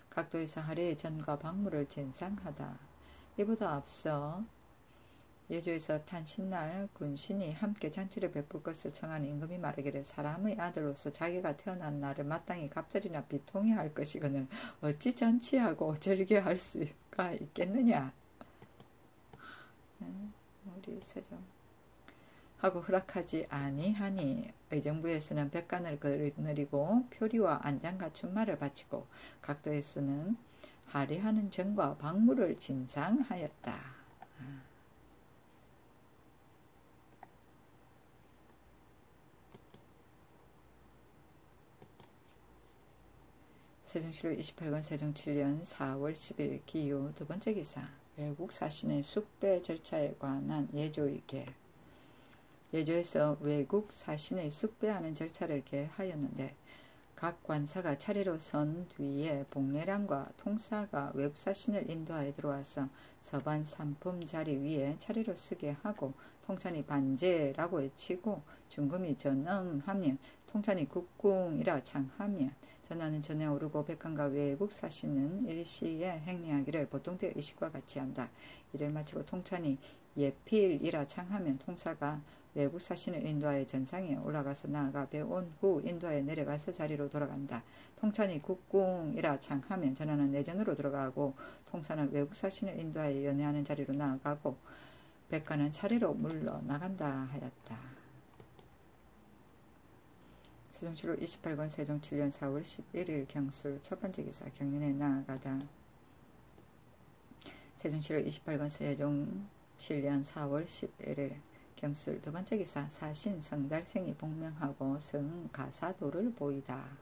각도에서 하례의 전과 박물을 진상하다. 이보다 앞서 예조에서 탄신날 군신이 함께 잔치를 베풀 것을 청한 임금이 말하기를 사람의 아들로서 자기가 태어난 날을 마땅히 갑절이나 비통해 할 것이거늘 어찌 잔치하고 절개할 수가 있겠느냐. 우리 세종 하고 허락하지 아니하니 의정부에서는 백관을 거느리고 표리와 안장과 춘마를 바치고 각도에서는 하례하는 전과 박물을 진상하였다. 세종실록 28권 세종 7년 4월 10일 기유 두번째 기사 외국 사신의 숙배 절차에 관한 예조의 계 예조에서 외국 사신의 숙배하는 절차를 계하였는데 각 관사가 차례로 선 뒤에 복례량과 통사가 외국 사신을 인도하여 들어와서 서반 삼품 자리 위에 차례로 쓰게 하고 통찬이 반제라고 외치고 중금이 전엄하면 통찬이 국궁이라 창하면 전하는 전에 오르고 백관과 외국 사신은 일시에 행리하기를 보통때 의식과 같이 한다. 이를 마치고 통찬이 예필이라 창하면 통사가 외국 사신을 인도하여 전상에 올라가서 나아가 배운 후 인도하여 내려가서 자리로 돌아간다. 통찬이 국궁이라 창하면 전하는 내전으로 들어가고 통사는 외국 사신을 인도하여 연회하는 자리로 나아가고 백관은 차례로 물러나간다 하였다. 세종실록 28권 세종 7년 4월 11일 경술 첫번째 기사 경련에 나아가다. 세종실록 28권 세종 7년 4월 11일 경술 두번째 기사 사신 성달생이 복명하고 성가사도를 보이다.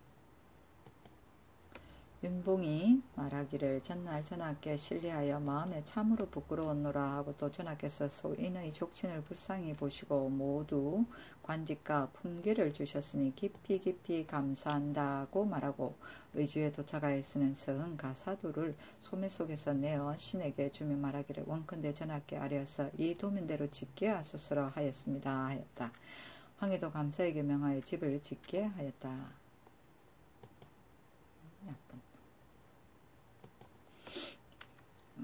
윤봉이 말하기를 전날 전하께 신뢰하여 마음에 참으로 부끄러웠노라 하고 또 전하께서 소인의 족친을 불쌍히 보시고 모두 관직과 품계를 주셨으니 깊이 감사한다고 말하고 의주에 도착하였으는 성가사도를 소매 속에서 내어 신에게 주며 말하기를 원컨대 전하께 아뢰어서 이 도면대로 짓게 하소서라 하였습니다 하였다. 황해도 감사에게 명하여 집을 짓게 하였다. 나쁜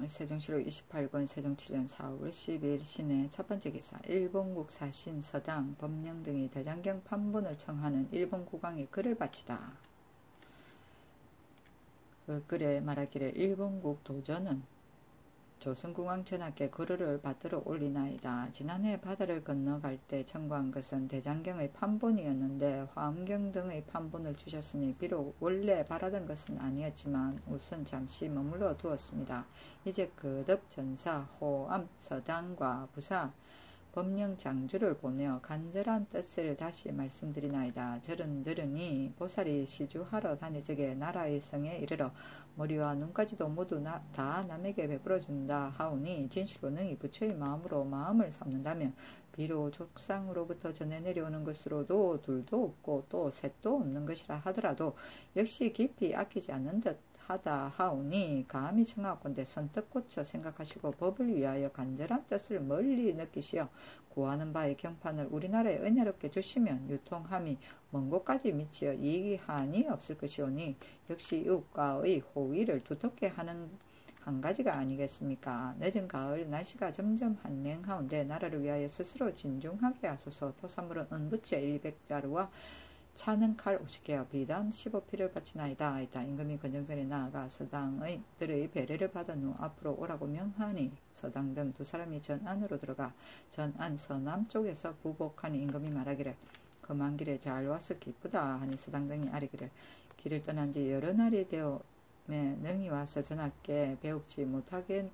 세종실록 28권 세종 7년 4월 10일 신의 첫번째 기사 일본국 사신 서당 법령 등이 대장경 판본을 청하는 일본 국왕의 글을 바치다. 그 글에 말하기를 일본국 도전은 조선궁왕 전하께 거루를 받들어 올리나이다. 지난해 바다를 건너갈 때 청구한 것은 대장경의 판본이었는데 화엄경 등의 판본을 주셨으니 비록 원래 바라던 것은 아니었지만 우선 잠시 머물러 두었습니다. 이제 거듭 전사, 호암, 서당과 부사, 법령 장주를 보내어 간절한 뜻을 다시 말씀드리나이다. 절은 들으니 보살이 시주하러 다닐 적에 나라의 성에 이르러 머리와 눈까지도 모두 다 남에게 베풀어 준다 하오니 진실로 능히 부처의 마음으로 마음을 삼는다면 비록 족상으로부터 전해 내려오는 것으로도 둘도 없고 또 셋도 없는 것이라 하더라도 역시 깊이 아끼지 않는 듯 하다 하오니 감히 청하건대 선뜻 고쳐 생각하시고 법을 위하여 간절한 뜻을 멀리 느끼시어 구하는 바의 경판을 우리나라에 은혜롭게 주시면 유통함이 먼 곳까지 미치어 이익이 한이 없을 것이오니 역시 이웃과의 호의를 두텁게 하는 한 가지가 아니겠습니까? 늦은 가을 날씨가 점점 한랭하온데 나라를 위하여 스스로 진중하게 하소서. 토산물은 은부채 100자루와 차는 칼 50개와 비단 15피를 바치나이다. 하였다. 임금이 건정전에 나아가 서당들의 배례를 받은 후 앞으로 오라고 명하니 서당 등 두 사람이 전 안으로 들어가 전 안 서남 쪽에서 부복하니 임금이 말하기를 험한 길에 잘 와서 기쁘다 하니 서당 등이 아뢰기를 길을 떠난 지 여러 날이 되어매 능히 와서 전하께 배웁지 못하게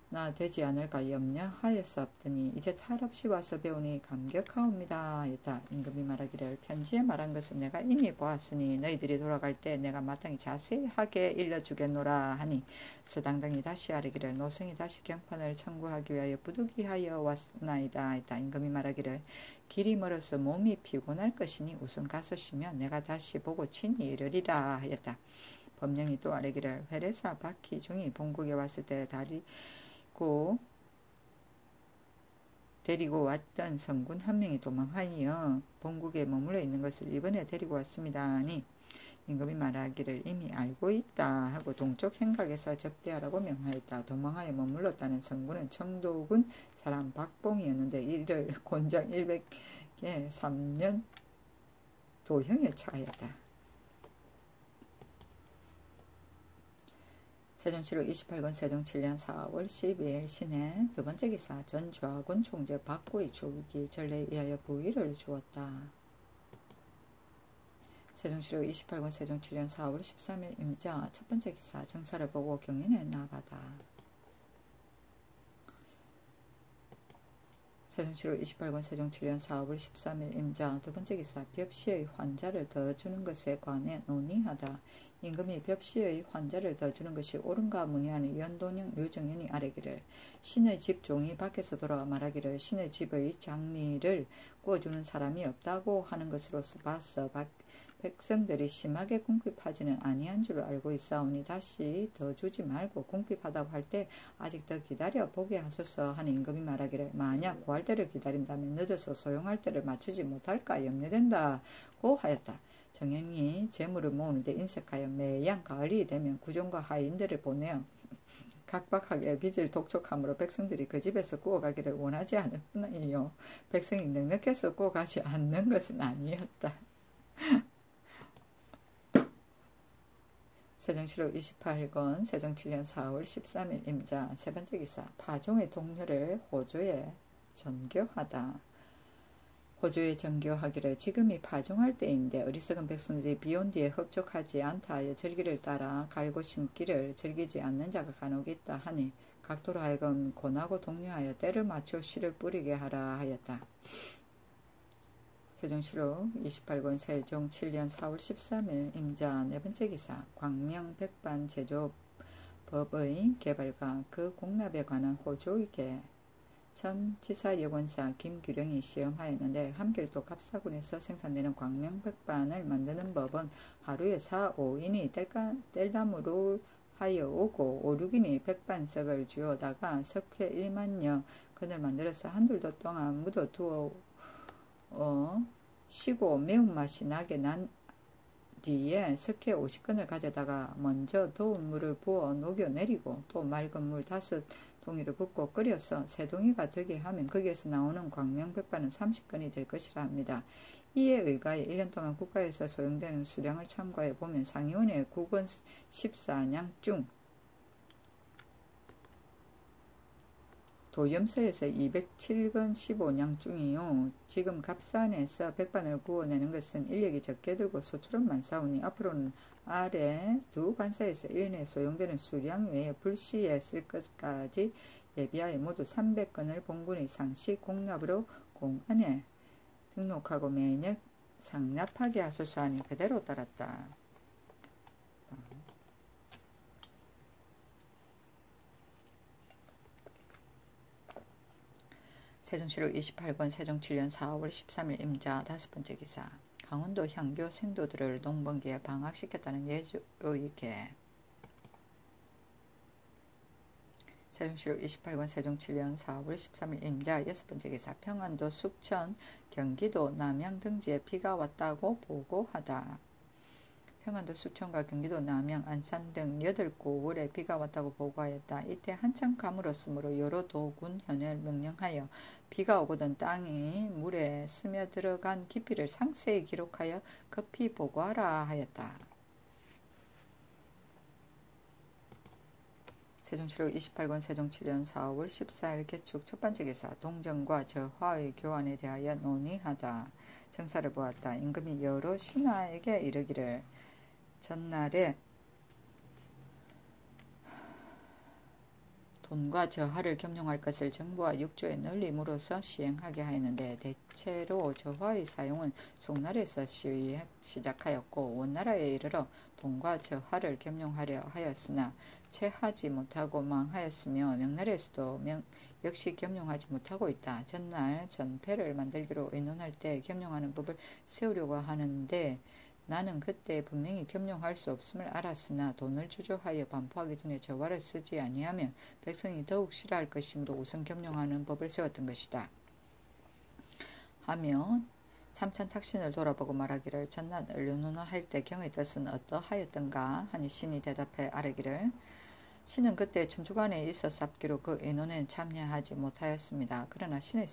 나 되지 않을까 염려하였사옵더니 이제 탈없이 와서 배우니 감격하옵니다 하였다. 임금이 말하기를 편지에 말한 것은 내가 이미 보았으니 너희들이 돌아갈 때 내가 마땅히 자세하게 일러주겠노라 하니 서당당이 다시 아뢰기를 노성이 다시 경판을 청구하기 위하여 부득이하여 왔나이다 하였다. 임금이 말하기를 길이 멀어서 몸이 피곤할 것이니 우선 가서 쉬면 내가 다시 보고 친히 이르리라 하였다. 법령이 또 아뢰기를 회례사 박희중이 본국에 왔을 때 데리고 왔던 성군 한 명이 도망하여 본국에 머물러 있는 것을 이번에 데리고 왔습니다 하니 임금이 말하기를 이미 알고 있다 하고 동쪽 행각에서 접대하라고 명하였다. 도망하여 머물렀다는 성군은 청도군 사람 박봉이었는데 이를 곤장 100에 3년 도형에 처하였다. 세종실록 28권 세종 7년 4월 12일 신해 두 번째 기사 전 좌군 총재 박구의 조기 전례에 의하여 부위를 주었다. 세종실록 28권 세종 7년 4월 13일 임자 첫 번째 기사 정사를 보고 경연에 나가다. 세종실록 28권 세종 7년 4월 13일 임자 두 번째 기사 벽시의 환자를 더 주는 것에 관해 논의하다. 임금이 벽시의 환자를 더 주는 것이 옳은가 문의하니 연돈형 류정연이 아뢰기를 신의 집 종이 밖에서 돌아와 말하기를 신의 집의 장리를 구워주는 사람이 없다고 하는 것으로서 봤어. 백성들이 심하게 궁핍하지는 아니한 줄 알고 있사오니 다시 더 주지 말고 궁핍하다고 할 때 아직 더 기다려 보게 하소서 하니 임금이 말하기를 만약 구할 때를 기다린다면 늦어서 소용할 때를 맞추지 못할까 염려된다고 하였다. 정연이 재물을 모으는데 인색하여 매양 가을이 되면 구종과 하인들을 보내어 각박하게 빚을 독촉함으로 백성들이 그 집에서 구워가기를 원하지 않을 뿐이요 백성이 넉넉해서 구워가지 않는 것은 아니었다. 세종실록 28권 세종 7년 4월 13일 임자 세 번째 기사 파종의 동료를 호조에 전교하다. 호조에 전교하기를 지금이 파종할 때인데 어리석은 백성들이 비온 뒤에 흡족하지 않다 하여 절기를 따라 갈고 심기를 즐기지 않는 자가 간혹 있다 하니 각도로 하여금 권하고 독려하여 때를 맞춰 씨를 뿌리게 하라 하였다. 세종실록 28권 세종 7년 4월 13일 임자 네 번째 기사 광명백반 제조법의 개발과 그 공납에 관한 호조의 개 전 지사여권사 김규령이 시험하였는데 함길도 갑사군에서 생산되는 광명백반을 만드는 법은 하루에 4, 5인이 뗄나무로 하여 오고 5, 6인이 백반석을 쥐어다가 석회 1만여 근을 만들어서 한둘도 동안 묻어두어 쉬고 매운맛이 나게 난 뒤에 석회 50근을 가져다가 먼저 더운 물을 부어 녹여내리고 또 맑은 물 5동이를 붓고 끓여서 3동이가 되게 하면 거기에서 나오는 광명백반은 30근이 될 것이라 합니다. 이에 의가해 1년 동안 국가에서 소용되는 수량을 참고해 보면 상위원의 국은 14냥 중 도염소에서 207건 15냥 중이요. 지금 갑산에서 백반을 구워내는 것은 인력이 적게 들고 소출은 많사오니 앞으로는 아래 두 관사에서 1년에 소용되는 수량 외에 불시에 쓸 것까지 예비하여 모두 300건을 봉군 이상 시 공납으로 공안에 등록하고 매년 상납하게 하소서 하니 그대로 따랐다. 세종시록 28권 세종 7년 4월 13일 임자 5번째 기사. 강원도 향교 생도들을 농번기에 방학시켰다는 예조이게. 세종시록 28권 세종 7년 4월 13일 임자 6번째 기사. 평안도 숙천 경기도 남양 등지에 비가 왔다고 보고하다. 평안도 숙천과 경기도 남양 안산 등 8곳에 비가 왔다고 보고하였다. 이때 한참 가물었으므로 여러 도군 현을 명령하여 비가 오거든 땅이 물에 스며들어간 깊이를 상세히 기록하여 급히 보고하라 하였다. 세종시록 28권 세종 7년 4월 14일 개축 첫번째 기사. 동정과 저화의 교환에 대하여 논의하다. 정사를 보았다. 임금이 여러 신하에게 이르기를 전날에 돈과 저하를 겸용할 것을 정부와 육조에 널리 물어서 시행하게 하였는데 대체로 저하의 사용은 송날에서 시작하였고 원나라에 이르러 돈과 저하를 겸용하려 하였으나 채하지 못하고 망하였으며 명나라에서도 역시 겸용하지 못하고 있다. 전날 전패를 만들기로 의논할 때 겸용하는 법을 세우려고 하는데 나는 그때 분명히 겸용할 수 없음을 알았으나 돈을 주저하여 반포하기 전에 저화를 쓰지 아니하면 백성이 더욱 싫어할 것이므로 우선 겸용하는 법을 세웠던 것이다. 하며 참찬 탁신을 돌아보고 말하기를 전날 의논을 할 때 경의 뜻은 어떠하였던가 하니 신이 대답해 아뢰기를 신은 그때 춘추관에 있었sap기로 그 의논에 참여하지 못하였습니다. 그러나 신의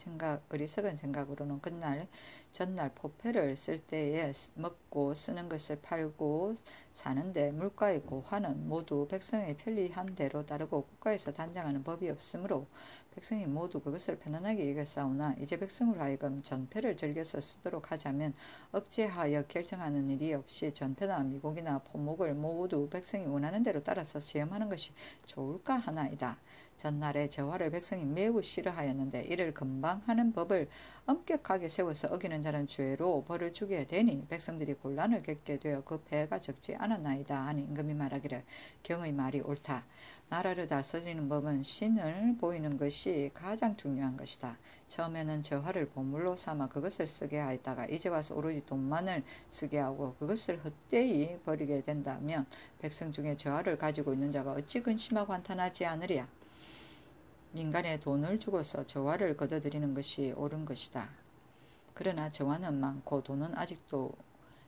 어리석은 생각으로는 그날 전날 포패를 쓸 때에 먹고 쓰는 것을 팔고 사는데 물가의 고환은 모두 백성의 편리한 대로 따르고 국가에서 단장하는 법이 없으므로 백성이 모두 그것을 편안하게 여겼사오나 이제 백성으로 하여금 전패를 즐겨서 쓰도록 하자면 억제하여 결정하는 일이 없이 전패나 미국이나 포목을 모두 백성이 원하는 대로 따라서 시험하는 것이 좋을까 하나이다. 전날에 저화를 백성이 매우 싫어하였는데 이를 금방 하는 법을 엄격하게 세워서 어기는 자는 죄로 벌을 주게 되니 백성들이 곤란을 겪게 되어 그 폐가 적지 않았나이다 하니 임금이 말하기를 경의 말이 옳다. 나라를 다스리는 법은 신을 보이는 것이 가장 중요한 것이다. 처음에는 저화를 보물로 삼아 그것을 쓰게 하였다가 이제 와서 오로지 돈만을 쓰게 하고 그것을 헛되이 버리게 된다면 백성 중에 저화를 가지고 있는 자가 어찌 근심하고 한탄하지 않으랴. 민간에 돈을 주고서 저화를 걷어들이는 것이 옳은 것이다. 그러나 저화는 많고 돈은 아직도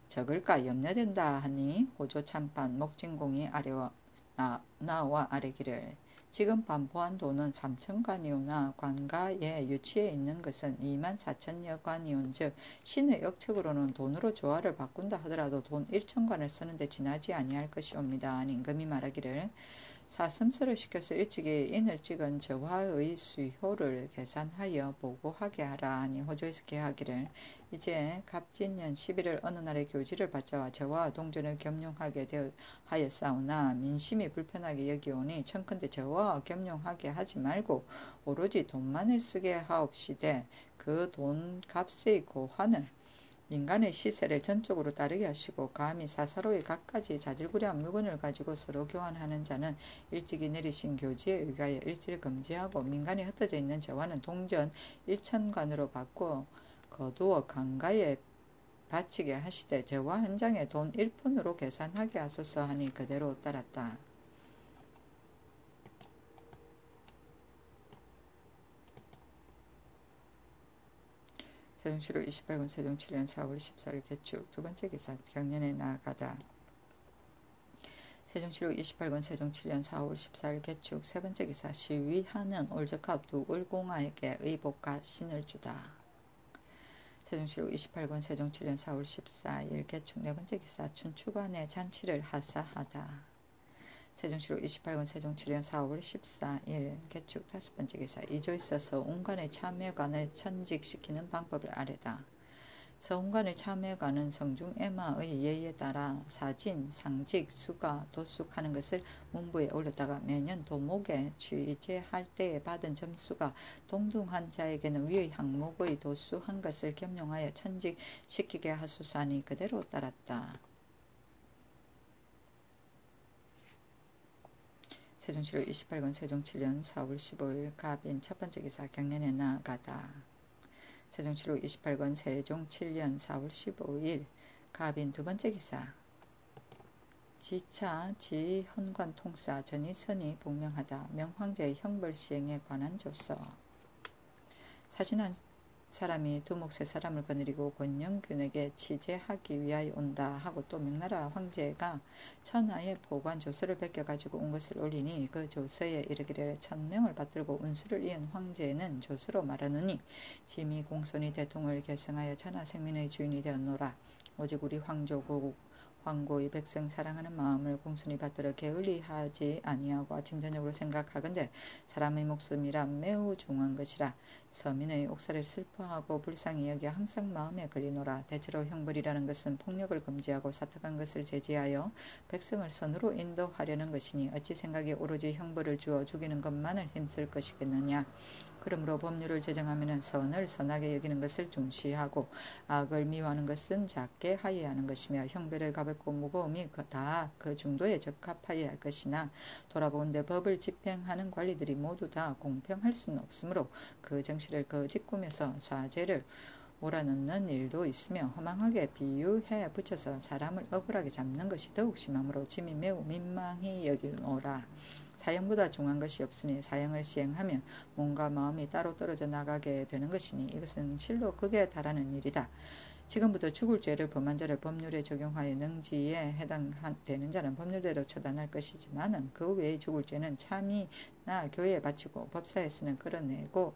적을까 염려된다 하니 호조 참판 목진공이 나와 아뢰기를 지금 반포한 돈은 3,000관이오나 관가에 유치해 있는 것은 24,000여관이온즉 신의 억측으로는 돈으로 조화를 바꾼다 하더라도 돈 1,000관을 쓰는데 지나지 아니할 것이옵니다. 하니 임금이 말하기를 사슴스를 시켜서 일찍이 인을 찍은 저화의 수효를 계산하여 보고하게 하라 하니 호조에서 계하기를 이제 갑진년 11월 어느 날에 교지를 받자와 저화와 동전을 겸용하게 하였사오나 민심이 불편하게 여기오니 청컨대 저화와 겸용하게 하지 말고 오로지 돈만을 쓰게 하옵시되 그 돈 값의 고환은 인간의 시세를 전적으로 따르게 하시고 감히 사사로이 갖가지 자질구레한 물건을 가지고 서로 교환하는 자는 일찍이 내리신 교지에 의하여 일지를 금지하고 민간에 흩어져 있는 저화는 동전 1,000관으로 바꿔 거두어 강가에 바치게 하시되 저화 한 장에 돈 1푼으로 계산하게 하소서 하니 그대로 따랐다. 세종시록 28권 세종 7년 4월 14일 개축 두번째 기사. 경년에 나아가다. 세종시록 28권 세종 7년 4월 14일 개축 세번째 기사. 시위하는 올적합 두을공하에게 의복과 신을 주다. 세종시록 28권 세종 7년 4월 14일 개축 네번째 기사. 춘추관의 잔치를 하사하다. 세종시로 28권 세종 7년 4월 14일 개축 5번째 기사. 이조 있어서 운관의 참여관을 천직시키는 방법을 아뢰다. 서운관의 참여관은 성중애마의 예에 따라 사진, 상직, 수가, 도숙하는 것을 문부에 올렸다가 매년 도목에 취재할 때에 받은 점수가 동등한 자에게는 위의 항목의 도수한 것을 겸용하여 천직시키게 하소서하니 그대로 따랐다. 세종시로 28권 세종 7년 4월 15일 갑인 첫번째 기사. 경년에 나아가다. 세종시로 28권 세종 7년 4월 15일 갑인 두번째 기사. 지차 지헌관 통사 전이선이 복명하다. 명황제의 형벌 시행에 관한 조서. 사신한 사람이 두목 세 사람을 거느리고 권영균에게 취재하기 위하여 온다 하고 또 명나라 황제가 천하의 보관 조서를 베껴가지고 온 것을 올리니 그 조서에 이르기를 1000명을 받들고 운수를 이은 황제는 조서로 말하노니 짐이 공손히 대통을 계승하여 천하 생민의 주인이 되었노라. 오직 우리 황고의 백성 사랑하는 마음을 공손히 받들어 게을리하지 아니하고 아침저녁으로 생각하건대 사람의 목숨이라 매우 중한 것이라. 서민의 옥살을 슬퍼하고 불쌍히 여겨 항상 마음에 걸리노라. 대체로 형벌이라는 것은 폭력을 금지하고 사특한 것을 제지하여 백성을 선으로 인도하려는 것이니 어찌 생각에 오로지 형벌을 주어 죽이는 것만을 힘쓸 것이겠느냐. 그러므로 법률을 제정하면 선을 선하게 여기는 것을 중시하고 악을 미워하는 것은 작게 하여야 하는 것이며 형벌의 가볍고 무거움이 다 그 중도에 적합하여야 할 것이나 돌아보건대 법을 집행하는 관리들이 모두 다 공평할 수는 없으므로 그 정시를 거짓 꾸며서 사죄를 몰아넣는 일도 있으며 허망하게 비유해 붙여서 사람을 억울하게 잡는 것이 더욱 심하므로 짐이 매우 민망히 여기노라. 사형보다 중한 것이 없으니 사형을 시행하면 몸과 마음이 따로 떨어져 나가게 되는 것이니 이것은 실로 극에 달하는 일이다. 지금부터 죽을 죄를 범한 자를 법률에 적용하여 능지에 해당되는 자는 법률대로 처단할 것이지만 그 외에 죽을 죄는 참이나 교회에 바치고 법사에서는 끌어내고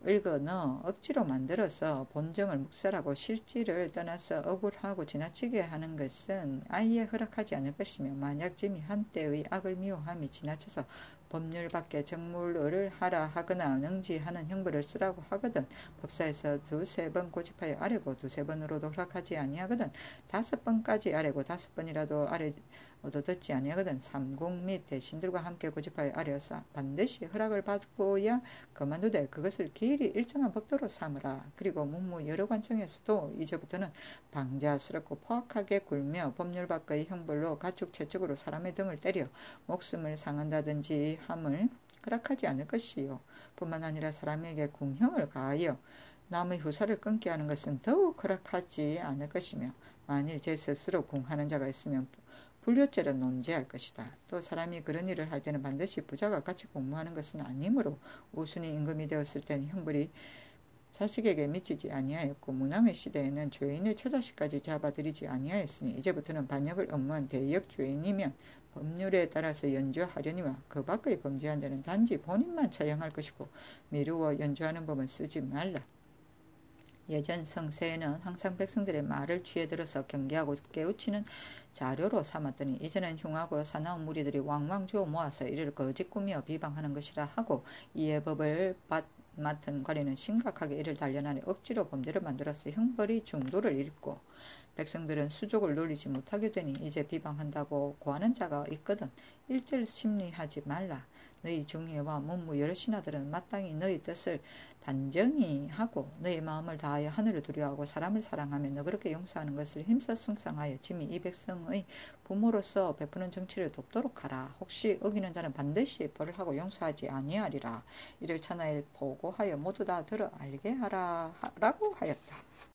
읽어넣어 억지로 만들어서 본정을 묵살하고 실질을 떠나서 억울하고 지나치게 하는 것은 아예 허락하지 않을 것이며 만약 짐이 한때의 악을 미워함이 지나쳐서 법률 밖에 정물을 하라 하거나 능지하는 형벌을 쓰라고 하거든 법사에서 2-3번 고집하여 아뢰고 2-3번으로도 허락하지 아니하거든 5번까지 아뢰고 5번이라도 아뢰어도 듣지 아니하거든 삼공 및 대신들과 함께 고집하여 아뢰어서 반드시 허락을 받고야 그만두되 그것을 기일이 일정한 법도로 삼으라. 그리고 문무 여러 관청에서도 이제부터는 방자스럽고 포악하게 굴며 법률 밖의 형벌로 가축체적으로 사람의 등을 때려 목숨을 상한다든지 함을 허락하지 않을 것이요. 뿐만 아니라 사람에게 궁형을 가하여 남의 후사를 끊게 하는 것은 더욱 허락하지 않을 것이며 만일 제 스스로 궁하는 자가 있으면 불효죄로 논제할 것이다. 또 사람이 그런 일을 할 때는 반드시 부자가 같이 공무하는 것은 아니므로 우순이 임금이 되었을 때는 형벌이 자식에게 미치지 아니하였고 문왕의 시대에는 죄인의 처자식까지 잡아들이지 아니하였으니 이제부터는 반역을 업무한 대역 죄인이면 법률에 따라서 연주하려니와 그 밖의 범죄한 자는 단지 본인만 처형할 것이고 미루어 연주하는 법은 쓰지 말라. 예전 성세에는 항상 백성들의 말을 취해 들어서 경계하고 깨우치는 자료로 삼았더니 이제는 흉하고 사나운 무리들이 왕왕 주워 모아서 이를 거짓 꾸며 비방하는 것이라 하고 이에 법을 맡은 관리는 심각하게 이를 단련하여 억지로 범죄를 만들어서 형벌이 중도를 잃고 백성들은 수족을 놀리지 못하게 되니 이제 비방한다고 고하는 자가 있거든 일절 심리하지 말라. 너희 중예와 문무 여러 신하들은 마땅히 너희 뜻을 단정히 하고 너희 마음을 다하여 하늘을 두려워하고 사람을 사랑하며 너그럽게 용서하는 것을 힘써 숭상하여 짐이 이 백성의 부모로서 베푸는 정치를 돕도록 하라. 혹시 어기는 자는 반드시 벌을 하고 용서하지 아니하리라. 이를 천하에 보고하여 모두 다 들어 알게 하라 라고 하였다.